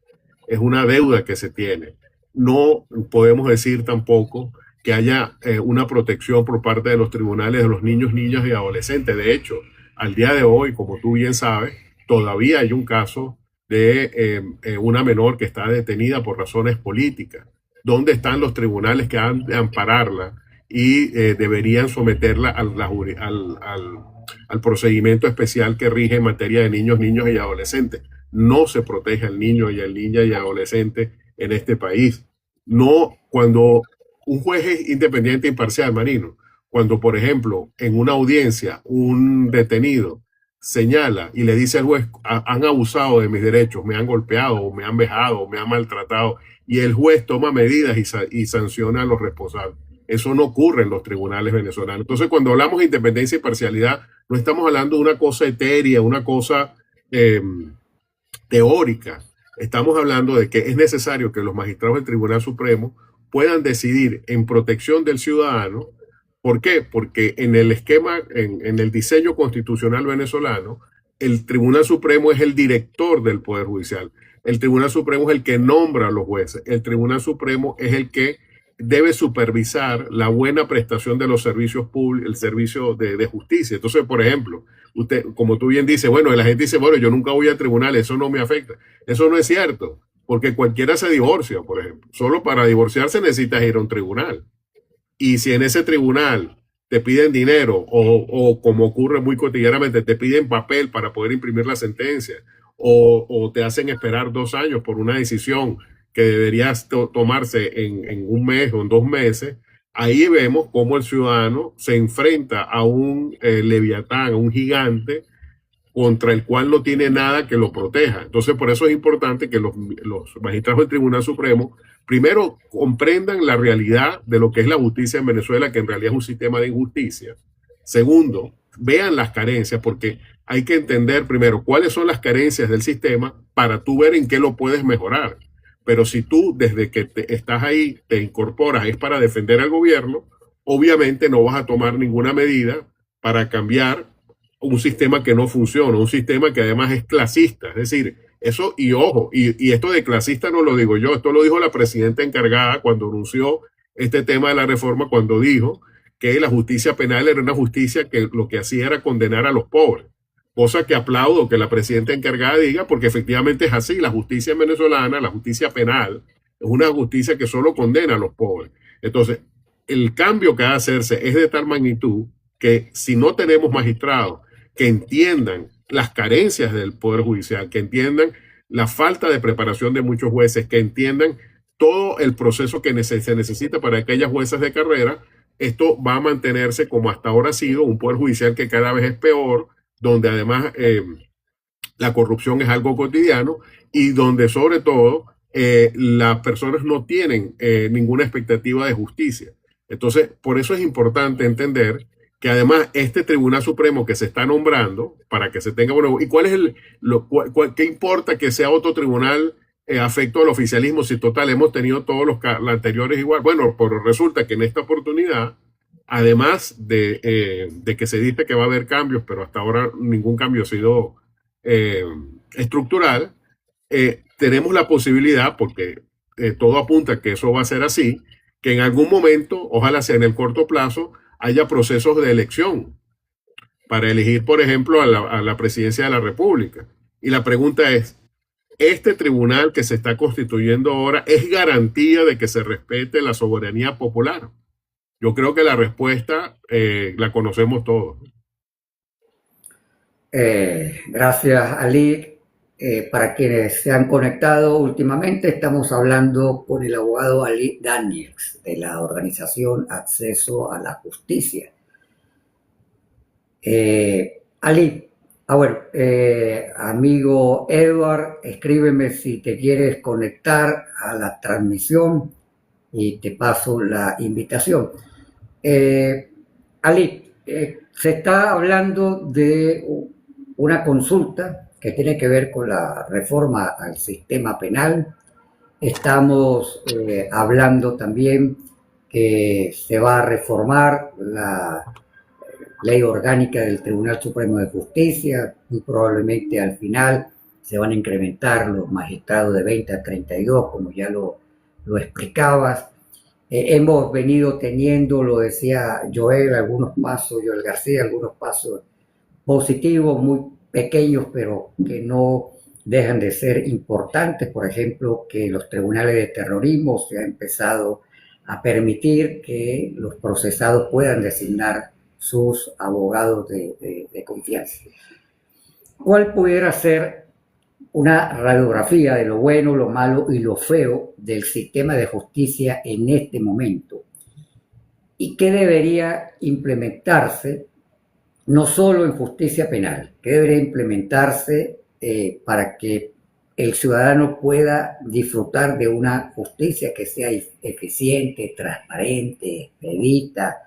Es una deuda que se tiene. No podemos decir tampoco que haya una protección por parte de los tribunales de los niños, niñas y adolescentes. De hecho, al día de hoy, como tú bien sabes, todavía hay un caso de una menor que está detenida por razones políticas. ¿Dónde están los tribunales que han de ampararla y deberían someterla al procedimiento especial que rige en materia de niños, niños y adolescentes? No se protege al niño y al niña y adolescente en este país. No, cuando un juez es independiente e imparcial, Marino, cuando por ejemplo en una audiencia un detenido señala y le dice al juez, han abusado de mis derechos, me han golpeado, o me han vejado, o me han maltratado, y el juez toma medidas y sanciona a los responsables. Eso no ocurre en los tribunales venezolanos. Entonces, cuando hablamos de independencia y parcialidad, no estamos hablando de una cosa etérea, una cosa teórica, estamos hablando de que es necesario que los magistrados del Tribunal Supremo puedan decidir en protección del ciudadano. ¿Por qué? Porque en el esquema, en el diseño constitucional venezolano, el Tribunal Supremo es el director del Poder Judicial. El Tribunal Supremo es el que nombra a los jueces. El Tribunal Supremo es el que debe supervisar la buena prestación de los servicios públicos, el servicio de justicia. Entonces, por ejemplo, usted, como tú bien dices, bueno, la gente dice, bueno, yo nunca voy al tribunal, eso no me afecta. Eso no es cierto, porque cualquiera se divorcia, por ejemplo. Solo para divorciarse necesitas ir a un tribunal. Y si en ese tribunal te piden dinero o como ocurre muy cotidianamente, te piden papel para poder imprimir la sentencia o te hacen esperar 2 años por una decisión que deberías tomarse en un mes o en 2 meses, ahí vemos cómo el ciudadano se enfrenta a un leviatán, a un gigante contra el cual no tiene nada que lo proteja. Entonces, por eso es importante que los magistrados del Tribunal Supremo primero comprendan la realidad de lo que es la justicia en Venezuela, que en realidad es un sistema de injusticia. Segundo, vean las carencias, porque hay que entender primero cuáles son las carencias del sistema para tú ver en qué lo puedes mejorar. Pero si tú, desde que estás ahí, te incorporas, es para defender al gobierno, obviamente no vas a tomar ninguna medida para cambiar un sistema que no funciona, un sistema que además es clasista. Es decir, eso, y ojo, y esto de clasista no lo digo yo, esto lo dijo la presidenta encargada cuando anunció este tema de la reforma, cuando dijo que la justicia penal era una justicia que lo que hacía era condenar a los pobres. Cosa que aplaudo que la presidenta encargada diga, porque efectivamente es así. La justicia venezolana, la justicia penal, es una justicia que solo condena a los pobres. Entonces, el cambio que va a hacerse es de tal magnitud que si no tenemos magistrados que entiendan las carencias del Poder Judicial, que entiendan la falta de preparación de muchos jueces, que entiendan todo el proceso que se necesita para aquellas jueces de carrera, esto va a mantenerse como hasta ahora ha sido, un Poder Judicial que cada vez es peor, donde además la corrupción es algo cotidiano y donde sobre todo las personas no tienen ninguna expectativa de justicia. Entonces, por eso es importante entender que además este Tribunal Supremo que se está nombrando, para que se tenga, bueno, ¿y cuál es qué importa que sea otro tribunal afecto al oficialismo si total hemos tenido todos los anteriores igual? Bueno, pero resulta que en esta oportunidad, además de que se dice que va a haber cambios, pero hasta ahora ningún cambio ha sido estructural, tenemos la posibilidad, porque todo apunta que eso va a ser así, que en algún momento, ojalá sea en el corto plazo, haya procesos de elección para elegir, por ejemplo, a la presidencia de la República. Y la pregunta es, ¿este tribunal que se está constituyendo ahora es garantía de que se respete la soberanía popular? Yo creo que la respuesta la conocemos todos. Gracias, Ali. Para quienes se han conectado últimamente, estamos hablando con el abogado Ali Daniels de la organización Acceso a la Justicia. Ali, bueno, amigo Edward, escríbeme si te quieres conectar a la transmisión y te paso la invitación. Ali, se está hablando de una consulta que tiene que ver con la reforma al sistema penal. Estamos hablando también que se va a reformar la ley orgánica del Tribunal Supremo de Justicia, muy probablemente al final se van a incrementar los magistrados de 20 a 32, como ya lo explicabas. Hemos venido teniendo, lo decía Joel García, algunos pasos positivos, muy pequeños, pero que no dejan de ser importantes. Por ejemplo, que los tribunales de terrorismo se ha empezado a permitir que los procesados puedan designar sus abogados de confianza. ¿Cuál pudiera ser una radiografía de lo bueno, lo malo y lo feo del sistema de justicia en este momento? ¿Y qué debería implementarse, no solo en justicia penal, qué debería implementarse para que el ciudadano pueda disfrutar de una justicia que sea eficiente, transparente, expedita,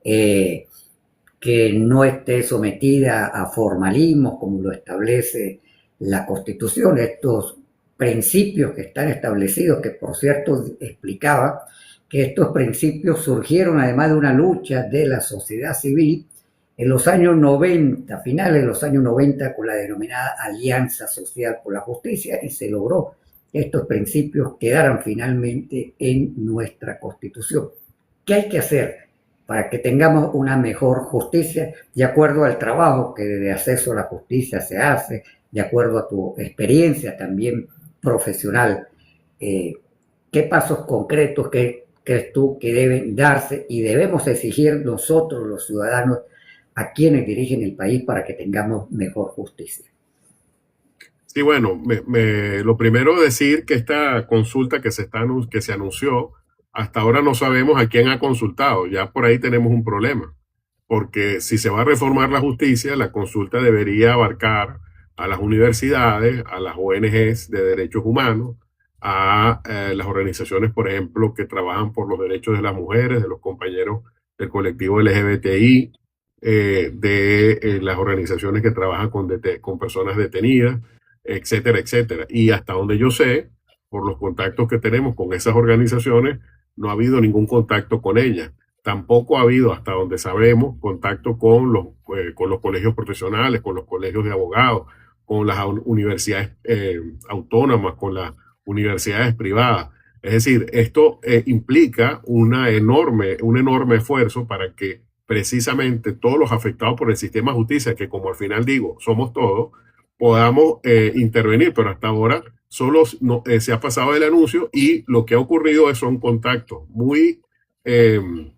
que no esté sometida a formalismos como lo establece la Constitución, estos principios que están establecidos, que por cierto explicaba que estos principios surgieron además de una lucha de la sociedad civil en los años 90, finales de los años 90, con la denominada Alianza Social por la Justicia, y se logró que estos principios quedaran finalmente en nuestra Constitución. ¿Qué hay que hacer para que tengamos una mejor justicia de acuerdo al trabajo que de acceso a la justicia se hace, de acuerdo a tu experiencia también profesional? ¿Qué pasos concretos crees tú que deben darse y debemos exigir nosotros los ciudadanos a quienes dirigen el país para que tengamos mejor justicia? Sí, bueno, lo primero decir que esta consulta que se anunció, hasta ahora no sabemos a quién ha consultado. Ya por ahí tenemos un problema, porque si se va a reformar la justicia, la consulta debería abarcar a las universidades, a las ONGs de derechos humanos, a las organizaciones, por ejemplo, que trabajan por los derechos de las mujeres, de los compañeros del colectivo LGBTI, de las organizaciones que trabajan con personas detenidas, etcétera, etcétera. Y hasta donde yo sé, por los contactos que tenemos con esas organizaciones, no ha habido ningún contacto con ellas. Tampoco ha habido, hasta donde sabemos, contacto con los colegios profesionales, con los colegios de abogados, con las universidades autónomas, con las universidades privadas. Es decir, esto implica un enorme esfuerzo para que precisamente todos los afectados por el sistema de justicia, que como al final digo, somos todos, podamos intervenir, pero hasta ahora solo se ha pasado el anuncio y lo que ha ocurrido son contactos muy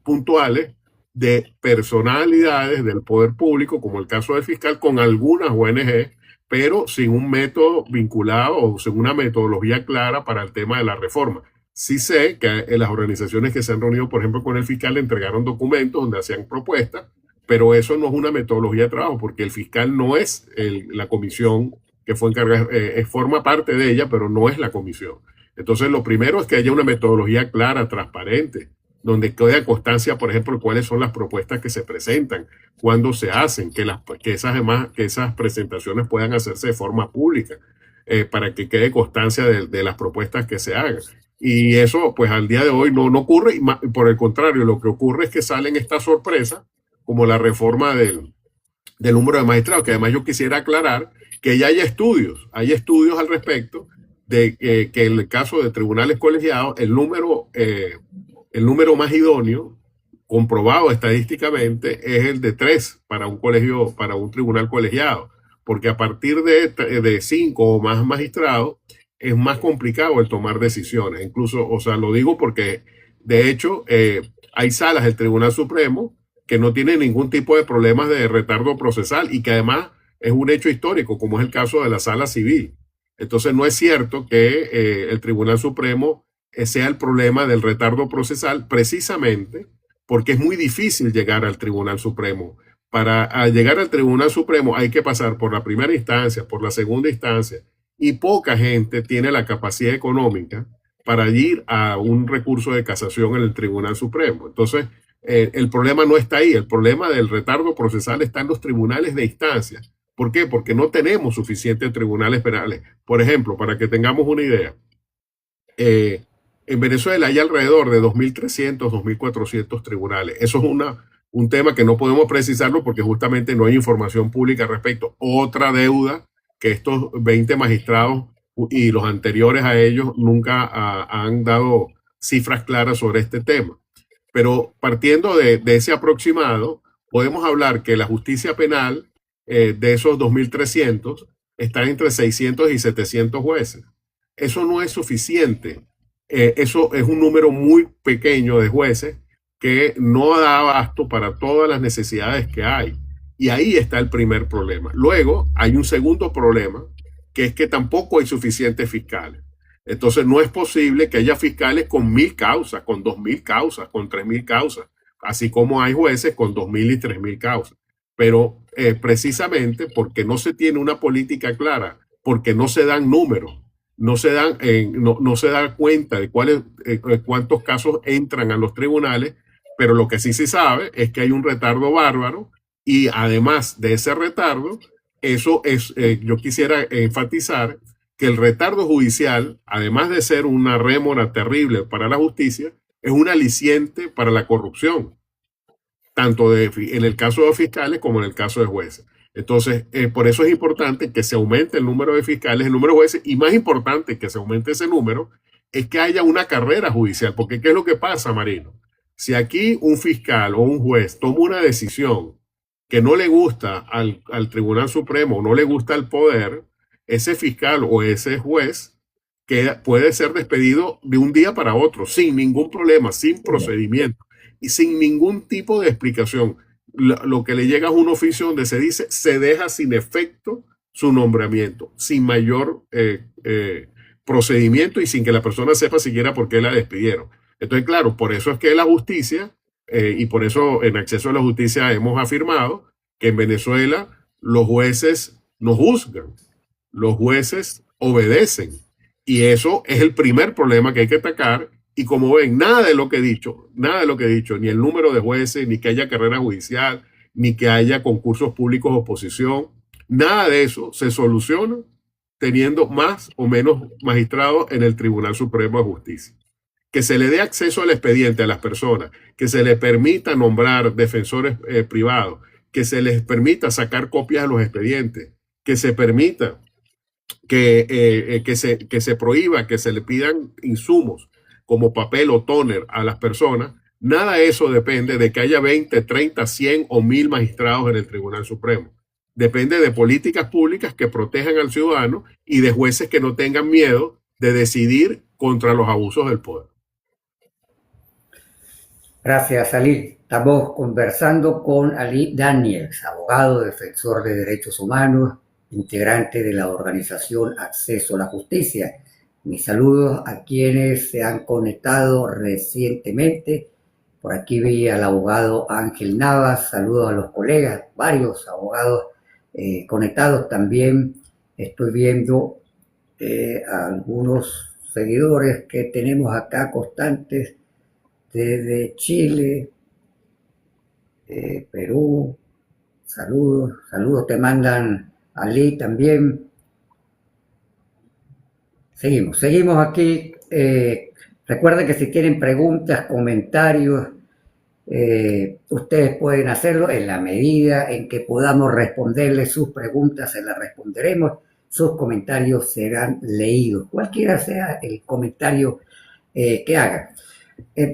puntuales de personalidades del poder público, como el caso del fiscal, con algunas ONG, pero sin un método vinculado o sin una metodología clara para el tema de la reforma. Sí sé que las organizaciones que se han reunido, por ejemplo, con el fiscal, le entregaron documentos donde hacían propuestas, pero eso no es una metodología de trabajo, porque el fiscal no es la comisión que fue encargada, forma parte de ella, pero no es la comisión. Entonces, lo primero es que haya una metodología clara, transparente, donde quede constancia, por ejemplo, cuáles son las propuestas que se presentan, cuándo se hacen, que esas presentaciones puedan hacerse de forma pública, para que quede constancia de las propuestas que se hagan. Y eso, pues al día de hoy no ocurre, y por el contrario, lo que ocurre es que salen estas sorpresas, como la reforma del número de magistrados, que además yo quisiera aclarar que ya hay estudios al respecto de que en el caso de tribunales colegiados, el número más idóneo, comprobado estadísticamente, es el de 3 para un tribunal colegiado, porque a partir de 5 o más magistrados es más complicado el tomar decisiones. Incluso, o sea, lo digo porque de hecho hay salas del Tribunal Supremo que no tienen ningún tipo de problemas de retardo procesal y que además es un hecho histórico, como es el caso de la sala civil. Entonces no es cierto que el Tribunal Supremo sea el problema del retardo procesal, precisamente porque es muy difícil llegar al Tribunal Supremo. Para llegar al Tribunal Supremo hay que pasar por la primera instancia, por la segunda instancia, y poca gente tiene la capacidad económica para ir a un recurso de casación en el Tribunal Supremo. Entonces, el problema no está ahí, el problema del retardo procesal está en los tribunales de instancia. ¿Por qué? Porque no tenemos suficientes tribunales penales. Por ejemplo, para que tengamos una idea, en Venezuela hay alrededor de 2.300, 2.400 tribunales. Eso es un tema que no podemos precisarlo porque justamente no hay información pública al respecto. Otra deuda que estos 20 magistrados y los anteriores a ellos nunca han dado cifras claras sobre este tema. Pero partiendo de ese aproximado, podemos hablar que la justicia penal de esos 2.300 está entre 600 y 700 jueces. Eso no es suficiente. Eso es un número muy pequeño de jueces que no da abasto para todas las necesidades que hay. Y ahí está el primer problema. Luego hay un segundo problema, que es que tampoco hay suficientes fiscales. Entonces no es posible que haya fiscales con 1.000 causas, con 2.000 causas, con 3.000 causas, así como hay jueces con 2.000 y 3.000 causas. Pero precisamente porque no se tiene una política clara, porque no se dan números, no se da cuenta de cuántos casos entran a los tribunales, pero lo que sí se sabe es que hay un retardo bárbaro y además de ese retardo, Eso es, yo quisiera enfatizar que el retardo judicial, además de ser una rémora terrible para la justicia, es un aliciente para la corrupción, tanto en el caso de fiscales como en el caso de jueces. Entonces, por eso es importante que se aumente el número de fiscales, el número de jueces, y más importante que se aumente ese número, es que haya una carrera judicial. Porque ¿qué es lo que pasa, Marino? Si aquí un fiscal o un juez toma una decisión que no le gusta al Tribunal Supremo, no le gusta al poder, ese fiscal o ese juez que puede ser despedido de un día para otro, sin ningún problema, sin procedimiento y sin ningún tipo de explicación. Lo que le llega es un oficio donde se dice se deja sin efecto su nombramiento, sin mayor procedimiento y sin que la persona sepa siquiera por qué la despidieron. Entonces, claro, por eso es que la justicia, y por eso en Acceso a la Justicia hemos afirmado que en Venezuela los jueces no juzgan, los jueces obedecen. Y eso es el primer problema que hay que atacar. Y como ven, nada de lo que he dicho, nada de lo que he dicho, ni el número de jueces, ni que haya carrera judicial, ni que haya concursos públicos de oposición, nada de eso se soluciona teniendo más o menos magistrados en el Tribunal Supremo de Justicia. Que se le dé acceso al expediente a las personas, que se les permita nombrar defensores privados, que se les permita sacar copias de los expedientes, que se permita que se prohíba que se le pidan insumos como papel o tóner a las personas. Nada de eso depende de que haya 20, 30, 100 o 1000 magistrados en el Tribunal Supremo. Depende de políticas públicas que protejan al ciudadano y de jueces que no tengan miedo de decidir contra los abusos del poder. Gracias, Ali. Estamos conversando con Ali Daniels, abogado, defensor de derechos humanos, integrante de la organización Acceso a la Justicia. Mis saludos a quienes se han conectado recientemente. Por aquí vi al abogado Ángel Navas, saludos a los colegas, varios abogados conectados también. Estoy viendo a algunos seguidores que tenemos acá constantes desde Chile, Perú. Saludos te mandan Ali también. Seguimos aquí. Recuerden que si tienen preguntas, comentarios, ustedes pueden hacerlo en la medida en que podamos responderles sus preguntas, se las responderemos, sus comentarios serán leídos, cualquiera sea el comentario que hagan.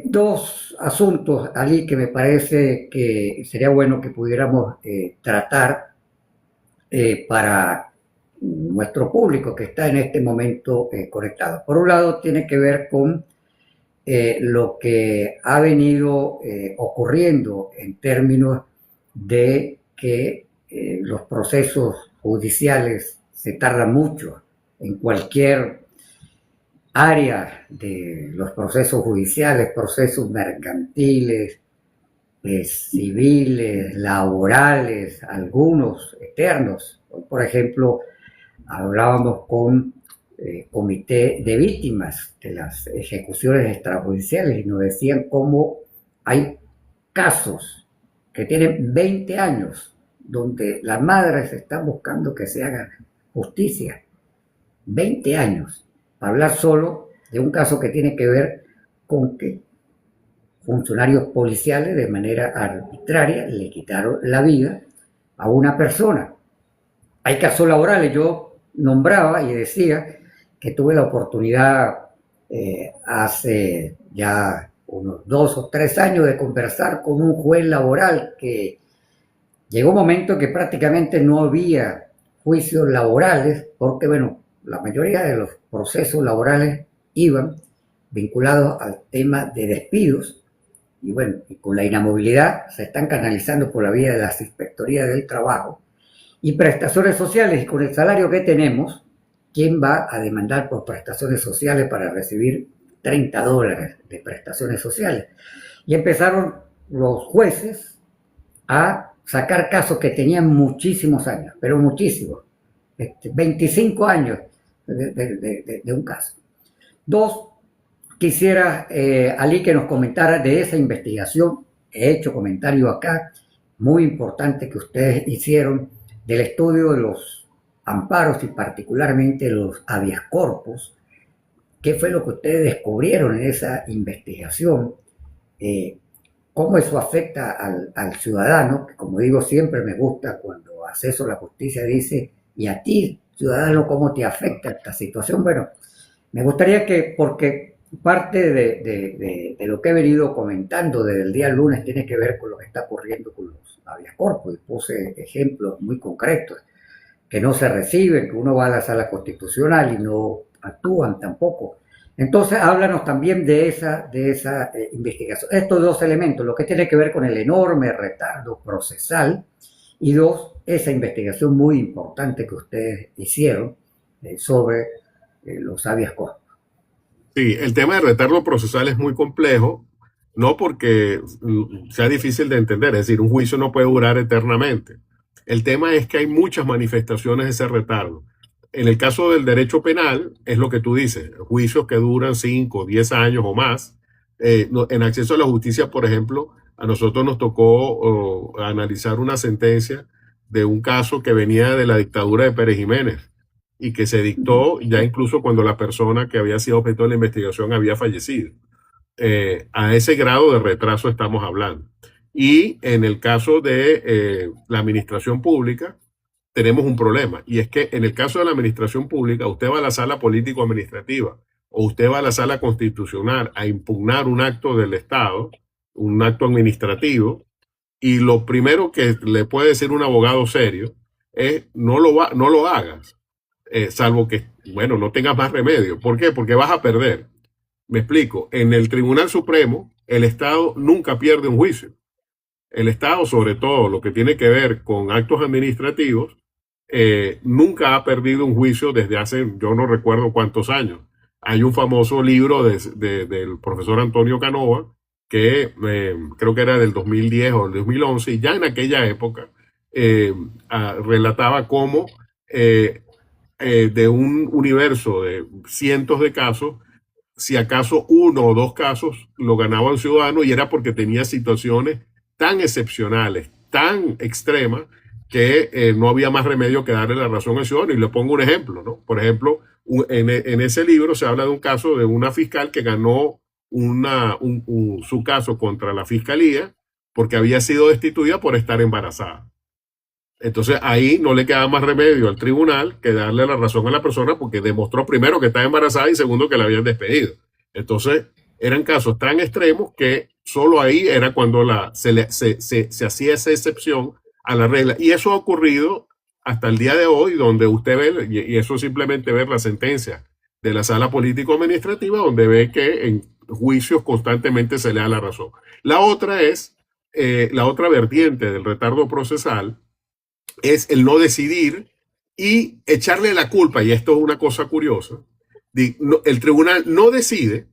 Dos asuntos, Ali, que me parece que sería bueno que pudiéramos tratar para nuestro público que está en este momento conectado. Por un lado, tiene que ver con lo que ha venido ocurriendo en términos de que los procesos judiciales se tardan mucho en cualquier área de los procesos judiciales, procesos mercantiles, civiles, laborales, algunos eternos. Por ejemplo, hablábamos con comité de víctimas de las ejecuciones extrajudiciales y nos decían cómo hay casos que tienen 20 años donde las madres están buscando que se haga justicia. 20 años. Para hablar solo de un caso que tiene que ver con que funcionarios policiales de manera arbitraria le quitaron la vida a una persona. Hay casos laborales, yo nombraba y decía que tuve la oportunidad hace ya unos 2 o 3 años de conversar con un juez laboral que llegó un momento que prácticamente no había juicios laborales porque, bueno, la mayoría de los procesos laborales iban vinculados al tema de despidos y bueno, y con la inamovilidad se están canalizando por la vía de las inspectorías del trabajo y prestaciones sociales. Y con el salario que tenemos, ¿quién va a demandar por prestaciones sociales para recibir $30 de prestaciones sociales? Y empezaron los jueces a sacar casos que tenían muchísimos años, pero muchísimos, 25 años de un caso. Dos, quisiera, Ali, que nos comentara de esa investigación. He hecho comentario acá, muy importante que ustedes hicieron del estudio de los amparos y particularmente los habeas corpus. ¿Qué fue lo que ustedes descubrieron en esa investigación? ¿Cómo eso afecta al ciudadano? Que como digo, siempre me gusta cuando Acceso a la Justicia dice, y a ti, ciudadano, ¿cómo te afecta esta situación? Bueno, me gustaría que, porque parte de lo que he venido comentando desde el día lunes tiene que ver con lo que está ocurriendo con los habeas corpus, y puse ejemplos muy concretos, que no se reciben, que uno va a la sala constitucional y no actúan tampoco. Entonces, háblanos también de esa investigación. Estos dos elementos, lo que tiene que ver con el enorme retardo procesal y dos, esa investigación muy importante que ustedes hicieron sobre los habeas corpus. Sí, el tema del retardo procesal es muy complejo, no porque sea difícil de entender, es decir, un juicio no puede durar eternamente. El tema es que hay muchas manifestaciones de ese retardo. En el caso del derecho penal, es lo que tú dices, juicios que duran 5, 10 años o más. En acceso a la justicia, por ejemplo, a nosotros nos tocó analizar una sentencia de un caso que venía de la dictadura de Pérez Jiménez y que se dictó ya incluso cuando la persona que había sido objeto de la investigación había fallecido. A ese grado de retraso estamos hablando. Y en el caso de la administración pública, tenemos un problema. Y es que en el caso de la administración pública, usted va a la sala político-administrativa o usted va a la sala constitucional a impugnar un acto del Estado, un acto administrativo, y lo primero que le puede decir un abogado serio es no lo hagas, salvo que, bueno, no tengas más remedio. ¿Por qué? Porque vas a perder. Me explico. En el Tribunal Supremo, el Estado nunca pierde un juicio. El Estado, sobre todo lo que tiene que ver con actos administrativos, nunca ha perdido un juicio desde hace, yo no recuerdo cuántos años. Hay un famoso libro del profesor Antonio Canova, que creo que era del 2010 o del 2011, y ya en aquella época relataba cómo de un universo de cientos de casos, si acaso uno o dos casos lo ganaba un ciudadano, y era porque tenía situaciones tan excepcionales, tan extremas, que no había más remedio que darle la razón al ciudadano. Y le pongo un ejemplo, ¿no? Por ejemplo, en ese libro se habla de un caso de una fiscal que ganó su caso contra la fiscalía porque había sido destituida por estar embarazada. Entonces ahí no le queda más remedio al tribunal que darle la razón a la persona, porque demostró primero que estaba embarazada y segundo que la habían despedido. Entonces eran casos tan extremos que solo ahí era cuando se hacía esa excepción a la regla. Y eso ha ocurrido hasta el día de hoy, donde usted ve, y eso simplemente ver la sentencia de la sala político-administrativa, donde ve que en juicios constantemente se le da la razón. La otra es, la otra vertiente del retardo procesal, es el no decidir y echarle la culpa, y esto es una cosa curiosa, el tribunal no decide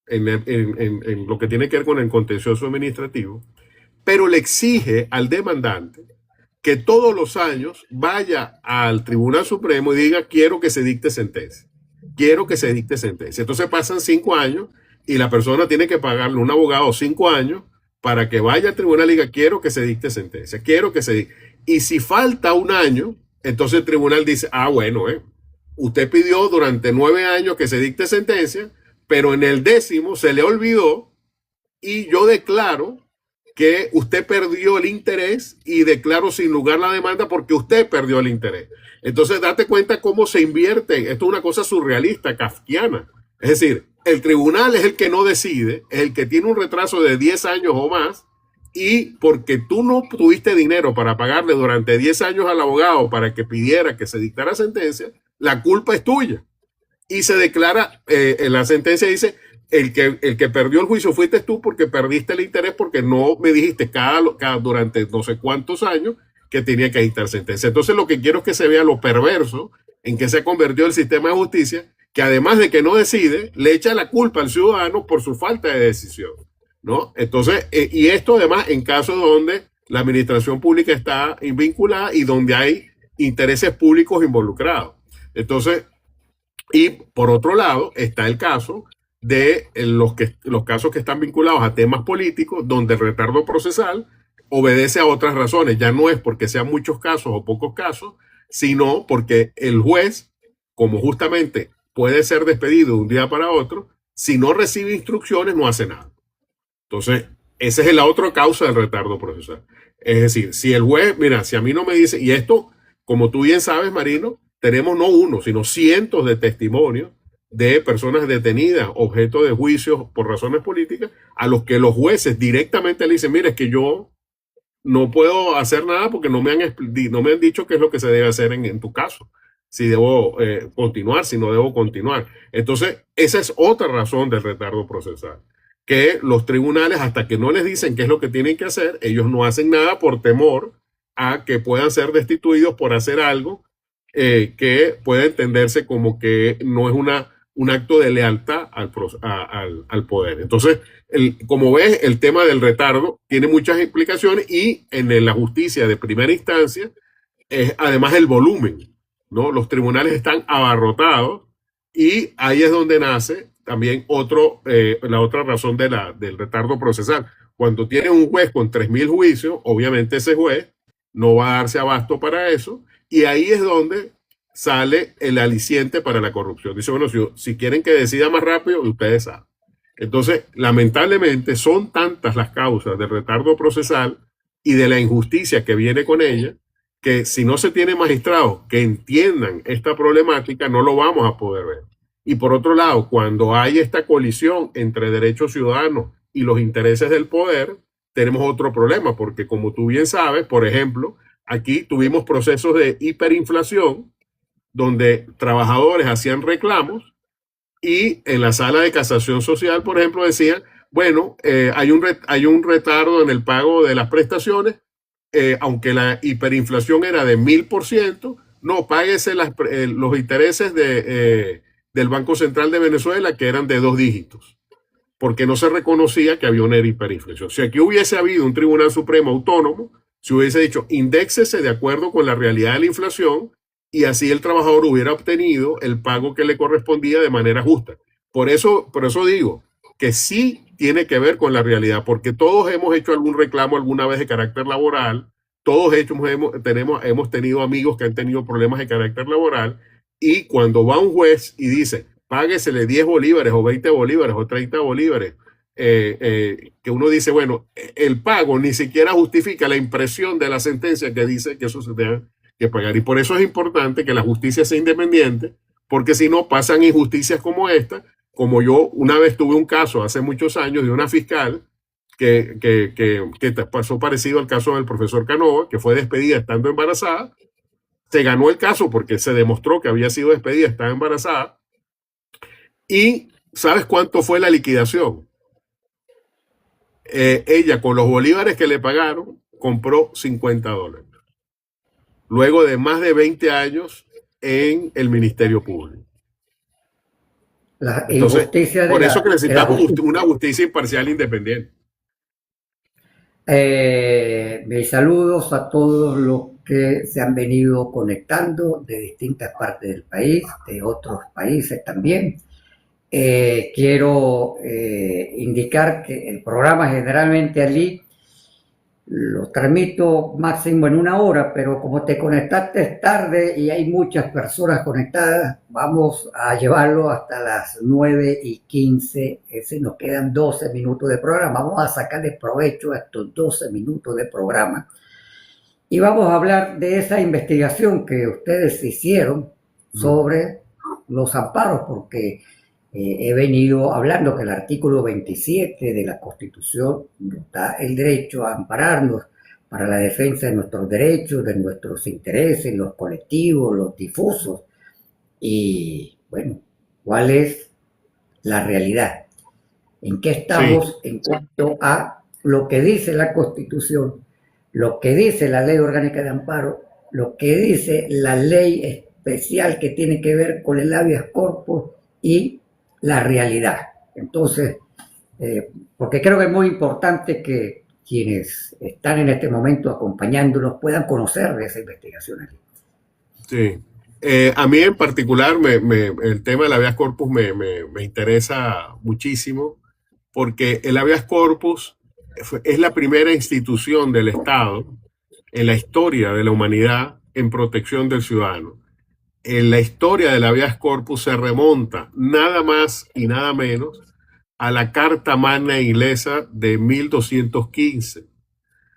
en lo que tiene que ver con el contencioso administrativo, pero le exige al demandante que todos los años vaya al Tribunal Supremo y diga: quiero que se dicte sentencia, quiero que se dicte sentencia. Entonces pasan 5 años y la persona tiene que pagarle a un abogado 5 años para que vaya al tribunal y diga: quiero que se dicte sentencia, quiero que se dicte. Y si falta un año, entonces el tribunal dice: bueno, usted pidió durante 9 años que se dicte sentencia, pero en el 10º se le olvidó, y yo declaro que usted perdió el interés y declaro sin lugar la demanda porque usted perdió el interés. Entonces date cuenta cómo se invierte. Esto es una cosa surrealista, kafkiana. Es decir, el tribunal es el que no decide, es el que tiene un retraso de 10 años o más, y porque tú no tuviste dinero para pagarle durante 10 años al abogado para que pidiera que se dictara sentencia, la culpa es tuya. Y se declara, en la sentencia dice: el que perdió el juicio fuiste tú porque perdiste el interés, porque no me dijiste durante no sé cuántos años que tenía que dictar sentencia. Entonces lo que quiero es que se vea lo perverso en que se convirtió el sistema de justicia, que además de que no decide, le echa la culpa al ciudadano por su falta de decisión, ¿no? Entonces, y esto además en casos donde la administración pública está vinculada y donde hay intereses públicos involucrados. Entonces, y por otro lado está el caso de los casos que están vinculados a temas políticos, donde el retardo procesal obedece a otras razones. Ya no es porque sean muchos casos o pocos casos, sino porque el juez, como justamente puede ser despedido de un día para otro, si no recibe instrucciones no hace nada. Entonces, esa es la otra causa del retardo procesal. Es decir, si el juez, mira, si a mí no me dice, y esto, como tú bien sabes, Marino, tenemos no uno, sino cientos de testimonios de personas detenidas, objeto de juicios por razones políticas, a los que los jueces directamente le dicen, mira, es que yo no puedo hacer nada porque no me han dicho qué es lo que se debe hacer en tu caso, si debo continuar, si no debo continuar. Entonces, esa es otra razón del retardo procesal, que los tribunales, hasta que no les dicen qué es lo que tienen que hacer, ellos no hacen nada por temor a que puedan ser destituidos por hacer algo que puede entenderse como que no es un acto de lealtad al poder. Entonces, como ves, el tema del retardo tiene muchas implicaciones y en la justicia de primera instancia es además el volumen, ¿no? Los tribunales están abarrotados y ahí es donde nace también la otra razón del retardo procesal. Cuando tienes un juez con 3.000 juicios, obviamente ese juez no va a darse abasto para eso y ahí es donde sale el aliciente para la corrupción. Dice, bueno, si quieren que decida más rápido, ustedes saben. Entonces, lamentablemente, son tantas las causas del retardo procesal y de la injusticia que viene con ella, que si no se tiene magistrados que entiendan esta problemática, no lo vamos a poder ver. Y por otro lado, cuando hay esta colisión entre derechos ciudadanos y los intereses del poder, tenemos otro problema, porque como tú bien sabes, por ejemplo, aquí tuvimos procesos de hiperinflación, donde trabajadores hacían reclamos y en la sala de casación social, por ejemplo, decían, bueno, hay un retardo en el pago de las prestaciones, aunque la hiperinflación era de 1000%, no, páguese los intereses del Banco Central de Venezuela, que eran de 2 dígitos, porque no se reconocía que había una hiperinflación. Si aquí hubiese habido un Tribunal Supremo autónomo, se hubiese dicho, indéxese de acuerdo con la realidad de la inflación, y así el trabajador hubiera obtenido el pago que le correspondía de manera justa. Por eso digo que sí tiene que ver con la realidad, porque todos hemos hecho algún reclamo alguna vez de carácter laboral, todos hemos tenido amigos que han tenido problemas de carácter laboral, y cuando va un juez y dice, páguesele 10 bolívares o 20 bolívares o 30 bolívares, que uno dice, bueno, el pago ni siquiera justifica la impresión de la sentencia que dice que eso se debe que pagar. Y por eso es importante que la justicia sea independiente, porque si no pasan injusticias como esta, como yo una vez tuve un caso hace muchos años de una fiscal que pasó parecido al caso del profesor Canova, que fue despedida estando embarazada, se ganó el caso porque se demostró que había sido despedida, estaba embarazada, y ¿sabes cuánto fue la liquidación? Ella con los bolívares que le pagaron compró $50. Luego de más de 20 años en el Ministerio Público. La Entonces, injusticia por eso que de la necesitamos justicia. una justicia imparcial e independiente. Mis saludos a todos los que se han venido conectando de distintas partes del país, de otros países también. Quiero indicar que el programa generalmente allí lo transmito máximo en 1 hora, pero como te conectaste tarde y hay muchas personas conectadas, vamos a llevarlo hasta las 9:15. Nos quedan 12 minutos de programa. Vamos a sacarle provecho a estos 12 minutos de programa. Y vamos a hablar de esa investigación que ustedes hicieron sobre los amparos, porque he venido hablando que el artículo 27 de la Constitución nos da el derecho a ampararnos para la defensa de nuestros derechos, de nuestros intereses, los colectivos, los difusos. Y bueno, ¿cuál es la realidad? ¿En qué estamos en cuanto a lo que dice la Constitución, lo que dice la Ley Orgánica de Amparo, lo que dice la ley especial que tiene que ver con el habeas corpus y la realidad? Entonces, porque creo que es muy importante que quienes están en este momento acompañándonos puedan conocer de esa investigación. Sí. A mí en particular el tema del habeas corpus me interesa muchísimo, porque el habeas corpus es la primera institución del Estado en la historia de la humanidad en protección del ciudadano. En la historia del habeas corpus se remonta nada más y nada menos a la Carta Magna Inglesa de 1215,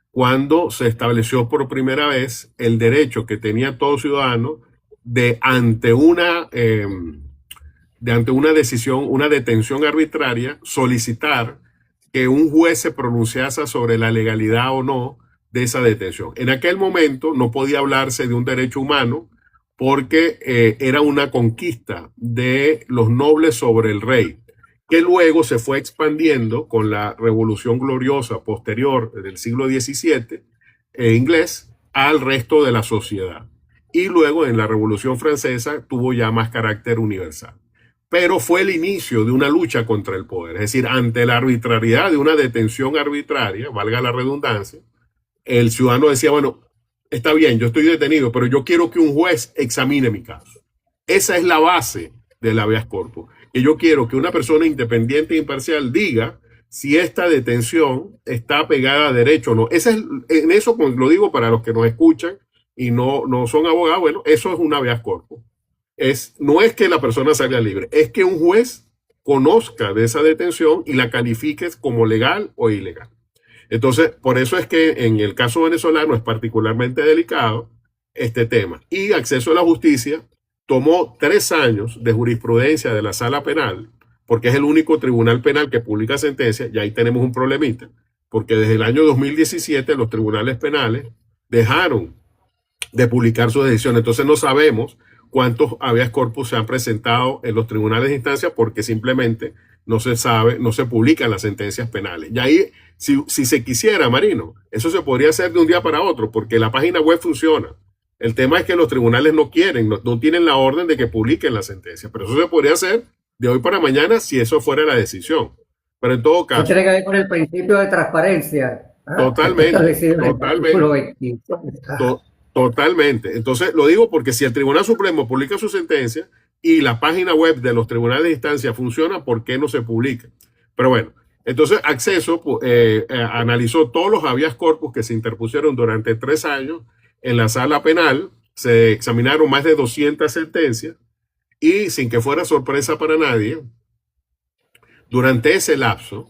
cuando se estableció por primera vez el derecho que tenía todo ciudadano de ante una decisión, una detención arbitraria, solicitar que un juez se pronunciase sobre la legalidad o no de esa detención. En aquel momento no podía hablarse de un derecho humano porque era una conquista de los nobles sobre el rey, que luego se fue expandiendo con la Revolución Gloriosa posterior del siglo XVII inglés al resto de la sociedad. Y luego en la Revolución Francesa tuvo ya más carácter universal. Pero fue el inicio de una lucha contra el poder. Es decir, ante la arbitrariedad de una detención arbitraria, valga la redundancia, el ciudadano decía, bueno, está bien, yo estoy detenido, pero yo quiero que un juez examine mi caso. Esa es la base del habeas corpus. Que yo quiero que una persona independiente e imparcial diga si esta detención está pegada a derecho o no. En eso, como lo digo para los que nos escuchan y no son abogados, bueno, eso es un habeas corpus. No es que la persona salga libre, es que un juez conozca de esa detención y la califique como legal o ilegal. Entonces, por eso es que en el caso venezolano es particularmente delicado este tema. Y Acceso a la Justicia tomó 3 años de jurisprudencia de la Sala Penal, porque es el único tribunal penal que publica sentencias, y ahí tenemos un problemita, porque desde el año 2017 los tribunales penales dejaron de publicar sus decisiones. Entonces no sabemos cuántos habeas corpus se han presentado en los tribunales de instancia porque simplemente no se sabe, no se publican las sentencias penales. Y ahí, si se quisiera, Marino, eso se podría hacer de un día para otro porque la página web funciona. El tema es que los tribunales no quieren, no tienen la orden de que publiquen las sentencias, pero eso se podría hacer de hoy para mañana si eso fuera la decisión. Pero en todo caso... Tiene que ver con el principio de transparencia. Totalmente, totalmente. Entonces, lo digo porque si el Tribunal Supremo publica su sentencia y la página web de los tribunales de instancia funciona, ¿por qué no se publica? Pero bueno, entonces Acceso analizó todos los habeas corpus que se interpusieron durante 3 años en la sala penal, se examinaron más de 200 sentencias y sin que fuera sorpresa para nadie, durante ese lapso,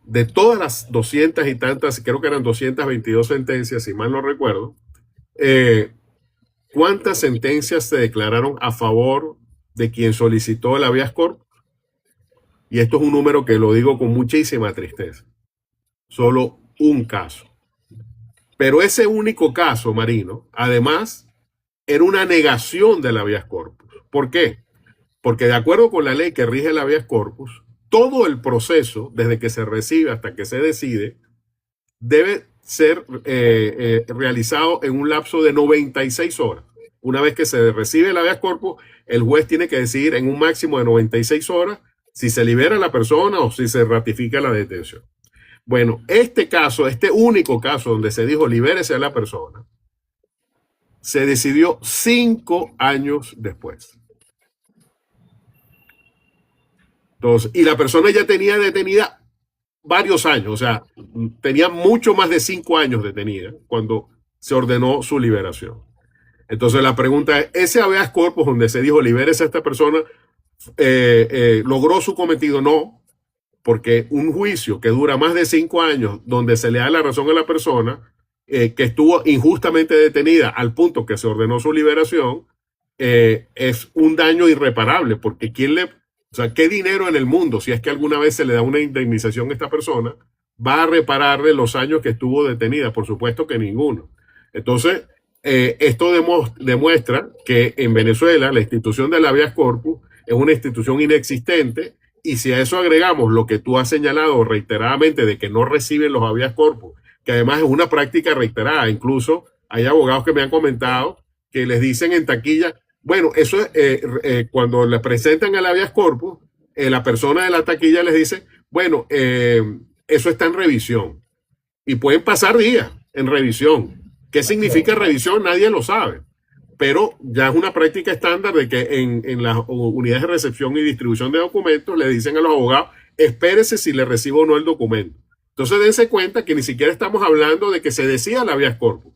de todas las 200 y tantas, creo que eran 222 sentencias, si mal no recuerdo, ¿cuántas sentencias se declararon a favor de quien solicitó el habeas corpus? Y esto es un número que lo digo con muchísima tristeza. Solo un caso. Pero ese único caso, Marino, además, era una negación del habeas corpus. ¿Por qué? Porque de acuerdo con la ley que rige el habeas corpus, todo el proceso, desde que se recibe hasta que se decide, debe ser realizado en un lapso de 96 horas. Una vez que se recibe el habeas corpus, el juez tiene que decidir en un máximo de 96 horas si se libera a la persona o si se ratifica la detención. Bueno, este único caso donde se dijo libérese a la persona, se decidió 5 años después. Entonces, y la persona ya tenía detenida varios años, o sea, tenía mucho más de 5 años detenida cuando se ordenó su liberación. Entonces la pregunta es, ¿ese habeas corpus donde se dijo libérese a esta persona logró su cometido? No, porque un juicio que dura más de 5 años, donde se le da la razón a la persona que estuvo injustamente detenida al punto que se ordenó su liberación, es un daño irreparable, porque ¿qué dinero en el mundo, si es que alguna vez se le da una indemnización a esta persona, va a repararle los años que estuvo detenida? Por supuesto que ninguno. Entonces, esto demuestra que en Venezuela la institución del habeas corpus es una institución inexistente. Y si a eso agregamos lo que tú has señalado reiteradamente de que no reciben los habeas corpus, que además es una práctica reiterada, incluso hay abogados que me han comentado que les dicen en taquilla, bueno, eso es cuando le presentan el habeas corpus, la persona de la taquilla les dice, bueno, eso está en revisión. Y pueden pasar días en revisión. ¿Qué significa revisión? Nadie lo sabe. Pero ya es una práctica estándar de que en las unidades de recepción y distribución de documentos le dicen a los abogados, espérese si le recibo o no el documento. Entonces dense cuenta que ni siquiera estamos hablando de que se decida el habeas corpus,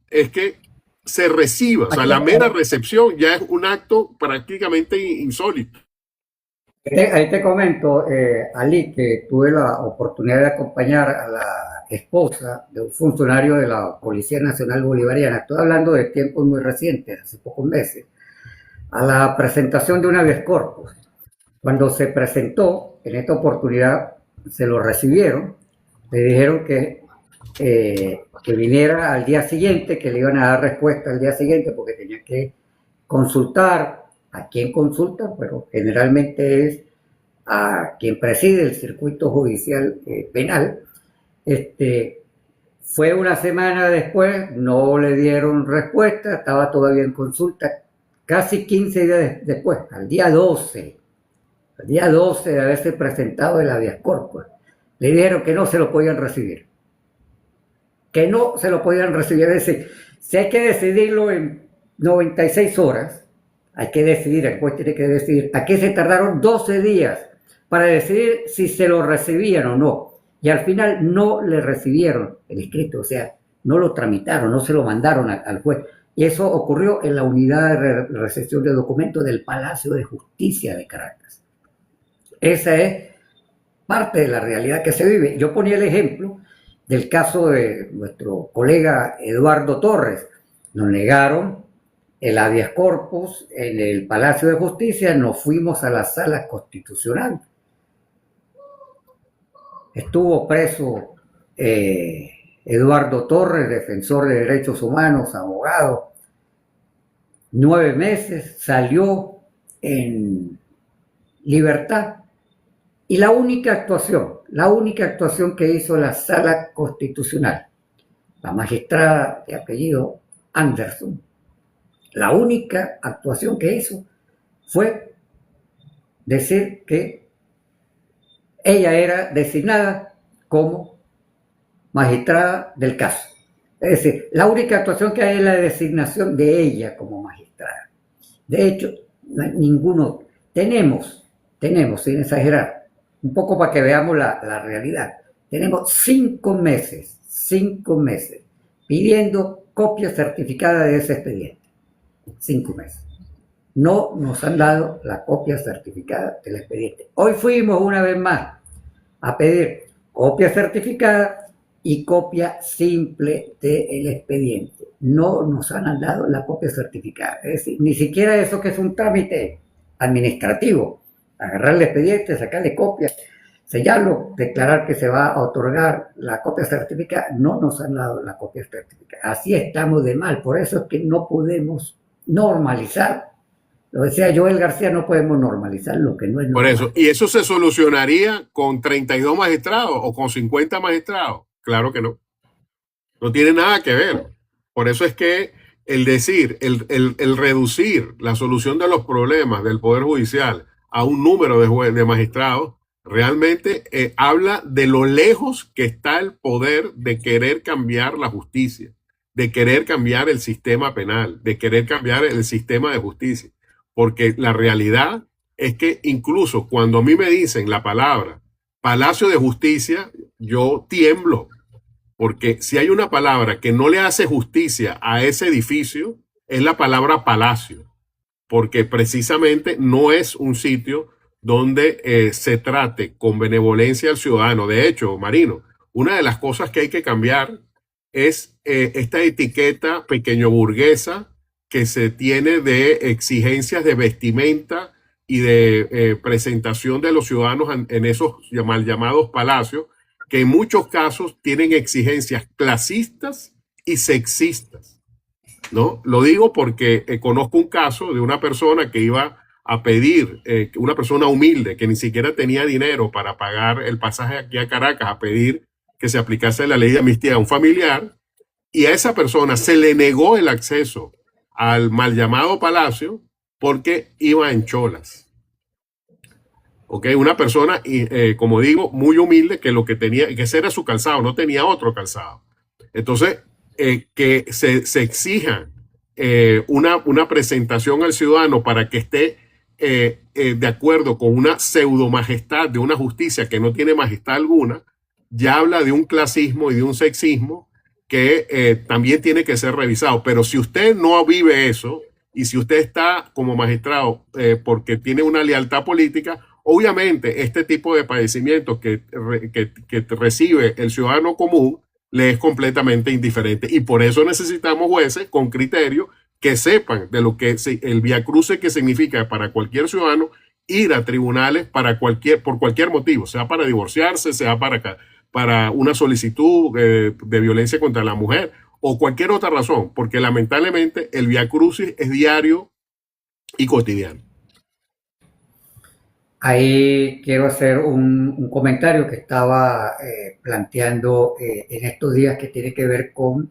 es que se reciba, o sea, la mera recepción ya es un acto prácticamente insólito. Ahí te comento, Ali, que tuve la oportunidad de acompañar a la esposa de un funcionario de la Policía Nacional Bolivariana, estoy hablando de tiempos muy recientes, hace pocos meses, a la presentación de un habeas corpus. Cuando se presentó, en esta oportunidad se lo recibieron, le dijeron que viniera al día siguiente, que le iban a dar respuesta al día siguiente, porque tenía que consultar a quién consulta, pero generalmente es a quien preside el circuito judicial penal. Fue una semana después, no le dieron respuesta, estaba todavía en consulta, casi 15 días después, al día 12 de haberse presentado el habeas corpus, le dijeron que no se lo podían recibir. Que no se lo podían recibir. Es decir, si hay que decidirlo en 96 horas, hay que decidir, el juez tiene que decidir. Aquí se tardaron 12 días para decidir si se lo recibían o no. Y al final no le recibieron el escrito, o sea, no lo tramitaron, no se lo mandaron al juez. Y eso ocurrió en la unidad de recepción de documentos del Palacio de Justicia de Caracas. Esa es parte de la realidad que se vive. Yo ponía el ejemplo del caso de nuestro colega Eduardo Torres. Nos negaron el habeas corpus en el Palacio de Justicia, nos fuimos a la Sala Constitucional. Estuvo preso Eduardo Torres, defensor de derechos humanos, abogado, 9 meses, salió en libertad. Y la única actuación que hizo la Sala Constitucional, la magistrada de apellido Anderson, la única actuación que hizo fue decir que ella era designada como magistrada del caso. Es decir, la única actuación que hay es la designación de ella como magistrada. De hecho, no hay ninguno. Tenemos, sin exagerar, un poco para que veamos la realidad. Tenemos 5 meses pidiendo copia certificada de ese expediente. 5 meses. No nos han dado la copia certificada del expediente. Hoy fuimos una vez más a pedir copia certificada y copia simple del expediente. No nos han dado la copia certificada. Es decir, ni siquiera eso que es un trámite administrativo. Agarrar el expediente, sacarle copia, sellarlo, declarar que se va a otorgar la copia certificada. No nos han dado la copia certificada. Así estamos de mal. Por eso es que no podemos normalizar. Lo decía Joel García, no podemos normalizar lo que no es normal. Por eso, ¿y eso se solucionaría con 32 magistrados o con 50 magistrados? Claro que no. No tiene nada que ver. Por eso es que el decir, el reducir la solución de los problemas del Poder Judicial a un número de magistrados, realmente habla de lo lejos que está el poder de querer cambiar la justicia, de querer cambiar el sistema penal, de querer cambiar el sistema de justicia. Porque la realidad es que incluso cuando a mí me dicen la palabra Palacio de Justicia, yo tiemblo. Porque si hay una palabra que no le hace justicia a ese edificio, es la palabra palacio. Porque precisamente no es un sitio donde se trate con benevolencia al ciudadano. De hecho, Marino, una de las cosas que hay que cambiar es esta etiqueta pequeño burguesa que se tiene de exigencias de vestimenta y de presentación de los ciudadanos en esos mal llamados palacios, que en muchos casos tienen exigencias clasistas y sexistas, ¿no? Lo digo porque conozco un caso de una persona que iba a pedir, una persona humilde que ni siquiera tenía dinero para pagar el pasaje aquí a Caracas, a pedir que se aplicase la ley de amnistía a un familiar, y a esa persona se le negó el acceso al mal llamado palacio porque iba en cholas. ¿Ok? Una persona, como digo, muy humilde, que lo que tenía, que ese era su calzado, no tenía otro calzado. Entonces, que se exija una presentación al ciudadano para que esté de acuerdo con una pseudo majestad de una justicia que no tiene majestad alguna, ya habla de un clasismo y de un sexismo que también tiene que ser revisado. Pero si usted no vive eso y si usted está como magistrado porque tiene una lealtad política, obviamente este tipo de padecimientos que recibe el ciudadano común le es completamente indiferente. Y por eso necesitamos jueces con criterio que sepan de lo que el viacruce que significa para cualquier ciudadano ir a tribunales por cualquier motivo, sea para divorciarse, sea para una solicitud de violencia contra la mujer o cualquier otra razón, porque lamentablemente el viacrucis es diario y cotidiano. Ahí quiero hacer un comentario que estaba planteando en estos días que tiene que ver con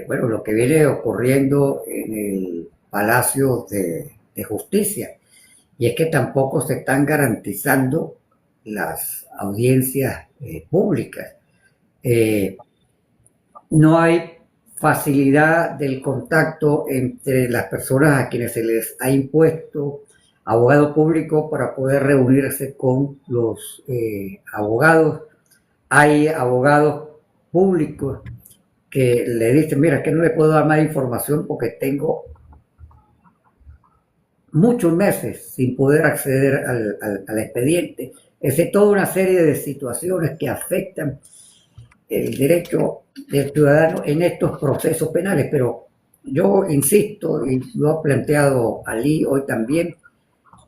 bueno, lo que viene ocurriendo en el Palacio de Justicia. Y es que tampoco se están garantizando las audiencias públicas. Eh, no hay facilidad del contacto entre las personas a quienes se les ha impuesto abogado público para poder reunirse con los abogados. Hay abogados públicos que le dicen, mira, que no le puedo dar más información porque tengo muchos meses sin poder acceder al expediente. Es toda una serie de situaciones que afectan el derecho del ciudadano en estos procesos penales. Pero yo insisto, y lo ha planteado Ali hoy también,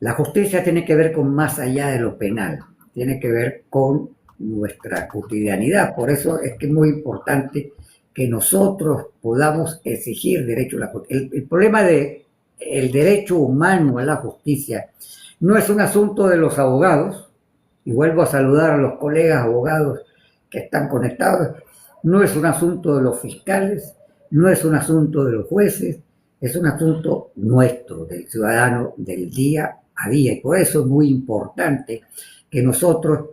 la justicia tiene que ver con más allá de lo penal, tiene que ver con nuestra cotidianidad. Por eso es que es muy importante que nosotros podamos exigir derecho a la justicia. El problema de el derecho humano a la justicia no es un asunto de los abogados, y vuelvo a saludar a los colegas abogados que están conectados, no es un asunto de los fiscales, no es un asunto de los jueces, es un asunto nuestro, del ciudadano, del día a día. Y por eso es muy importante que nosotros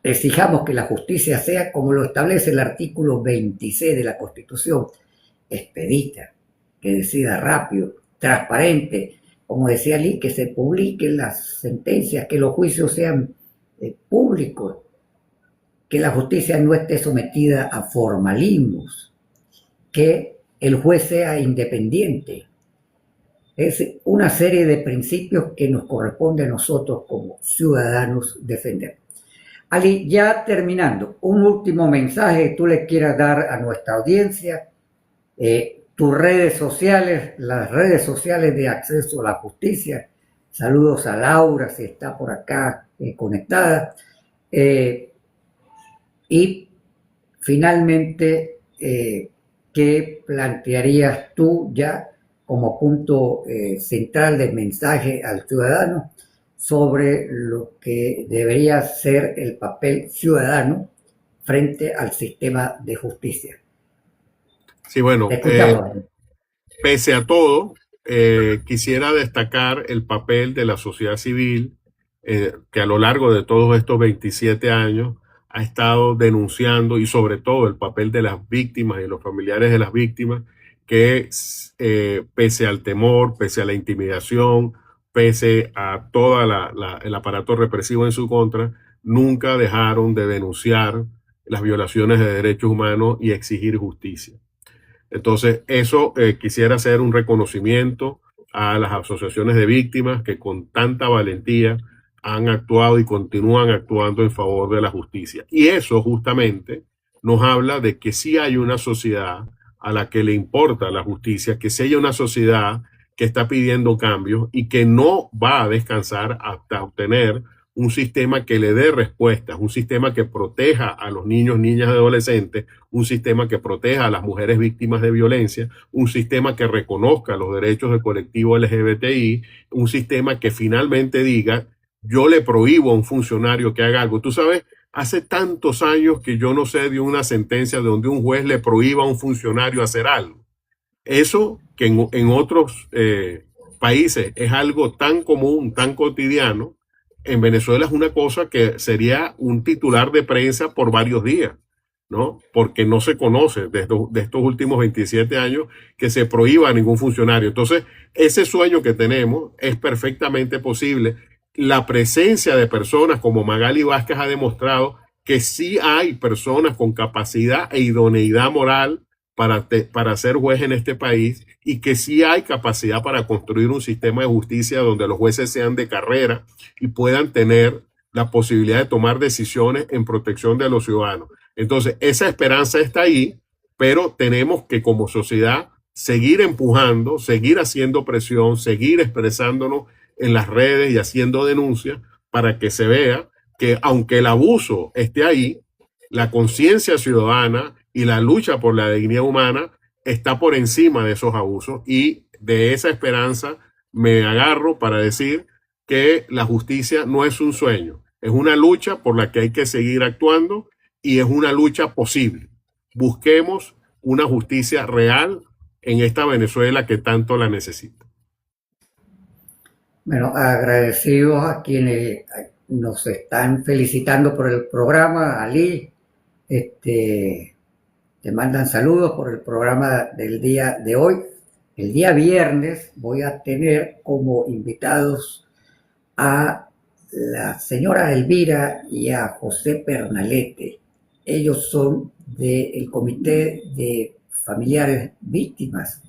exijamos que la justicia sea, como lo establece el artículo 26 de la Constitución, expedita, que decida rápido, transparente, como decía Lee, que se publiquen las sentencias, que los juicios sean públicos, que la justicia no esté sometida a formalismos, que el juez sea independiente. Es una serie de principios que nos corresponde a nosotros como ciudadanos defender. Ali, ya terminando, un último mensaje que tú le quieras dar a nuestra audiencia, tus redes sociales, las redes sociales de acceso a la justicia. Saludos a Laura, si está por acá conectada. Y finalmente, ¿qué plantearías tú ya como punto central del mensaje al ciudadano sobre lo que debería ser el papel ciudadano frente al sistema de justicia? Sí, bueno, pese a todo, quisiera destacar el papel de la sociedad civil que a lo largo de todos estos 27 años ha estado denunciando, y sobre todo el papel de las víctimas y los familiares de las víctimas, que pese al temor, pese a la intimidación, pese a todo el aparato represivo en su contra, nunca dejaron de denunciar las violaciones de derechos humanos y exigir justicia. Entonces, eso quisiera hacer un reconocimiento a las asociaciones de víctimas que con tanta valentía han actuado y continúan actuando en favor de la justicia. Y eso justamente nos habla de que sí hay una sociedad a la que le importa la justicia, que sí hay una sociedad que está pidiendo cambios y que no va a descansar hasta obtener un sistema que le dé respuestas, un sistema que proteja a los niños, niñas y adolescentes, un sistema que proteja a las mujeres víctimas de violencia, un sistema que reconozca los derechos del colectivo LGBTI, un sistema que finalmente diga, yo le prohíbo a un funcionario que haga algo. Tú sabes, hace tantos años que yo no sé de una sentencia donde un juez le prohíba a un funcionario hacer algo. Eso que en otros países es algo tan común, tan cotidiano, en Venezuela es una cosa que sería un titular de prensa por varios días, ¿no? Porque no se conoce de estos últimos 27 años que se prohíba a ningún funcionario. Entonces, ese sueño que tenemos es perfectamente posible. La presencia de personas como Magali Vázquez ha demostrado que sí hay personas con capacidad e idoneidad moral para ser juez en este país y que sí hay capacidad para construir un sistema de justicia donde los jueces sean de carrera y puedan tener la posibilidad de tomar decisiones en protección de los ciudadanos. Entonces, esa esperanza está ahí, pero tenemos que como sociedad seguir empujando, seguir haciendo presión, seguir expresándonos en las redes y haciendo denuncias para que se vea que aunque el abuso esté ahí, la conciencia ciudadana y la lucha por la dignidad humana está por encima de esos abusos, y de esa esperanza me agarro para decir que la justicia no es un sueño, es una lucha por la que hay que seguir actuando y es una lucha posible. Busquemos una justicia real en esta Venezuela que tanto la necesita. Bueno, agradecidos a quienes nos están felicitando por el programa, Ali, te mandan saludos por el programa del día de hoy. El día viernes voy a tener como invitados a la señora Elvira y a José Pernalete. Ellos son del Comité de Familiares Víctimas,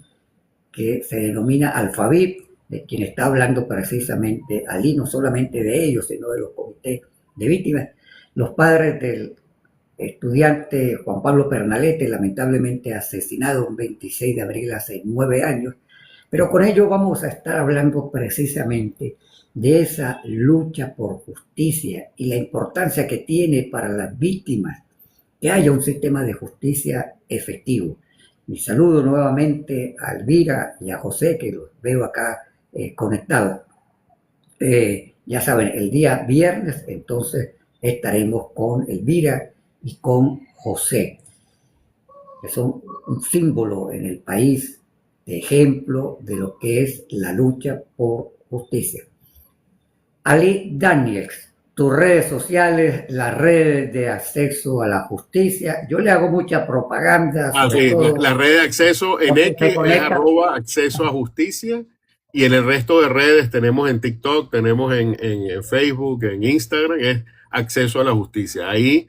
que se denomina Alfavip, de quien está hablando precisamente Ali, no solamente de ellos, sino de los comités de víctimas. Los padres del estudiante Juan Pablo Pernalete, lamentablemente asesinado un 26 de abril hace 9 años, pero con ello vamos a estar hablando precisamente de esa lucha por justicia y la importancia que tiene para las víctimas que haya un sistema de justicia efectivo. Mi saludo nuevamente a Elvira y a José, que los veo acá conectados. Ya saben, el día viernes entonces estaremos con Elvira y con José, que son un símbolo en el país de ejemplo de lo que es la lucha por justicia. Ali Daniels, tus redes sociales, las redes de acceso a la justicia. Yo le hago mucha propaganda. Sí, la red de acceso en X es @acceso a justicia, y en el resto de redes tenemos en TikTok, tenemos en Facebook, en Instagram, es acceso a la justicia. Ahí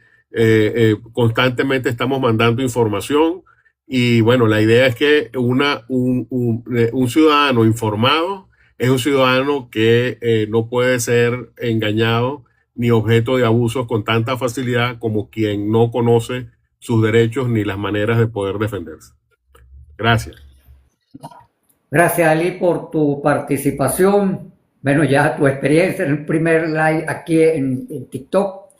constantemente estamos mandando información, y bueno, la idea es que un ciudadano informado es un ciudadano que no puede ser engañado ni objeto de abusos con tanta facilidad como quien no conoce sus derechos ni las maneras de poder defenderse. Gracias. Gracias, Ali, por tu participación. Bueno, ya tu experiencia en el primer live aquí en TikTok.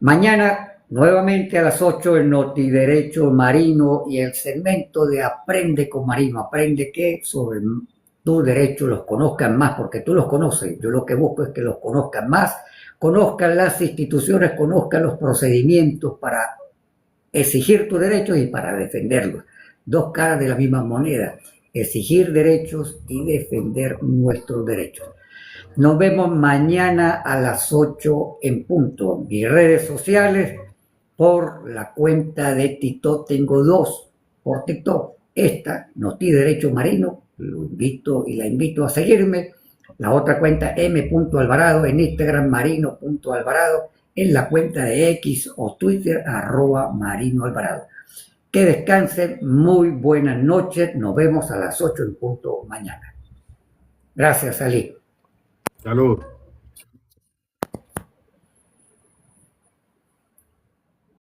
Mañana, nuevamente a las 8, el Notiderecho Marino y el segmento de Aprende con Marino. Aprende que sobre tus derechos los conozcan más, porque tú los conoces. Yo lo que busco es que los conozcan más, conozcan las instituciones, conozcan los procedimientos para exigir tus derechos y para defenderlos. Dos caras de la misma moneda: exigir derechos y defender nuestros derechos. Nos vemos mañana a las 8 en punto. Mis redes sociales, por la cuenta de TikTok, tengo 2 por TikTok. Esta, Notiderecho Marino, lo invito y la invito a seguirme. La otra cuenta, m.alvarado, en Instagram, marino.alvarado, en la cuenta de X o Twitter, @marinoalvarado. Que descansen, muy buenas noches, nos vemos a las 8 en punto mañana. Gracias, Ali. Salud.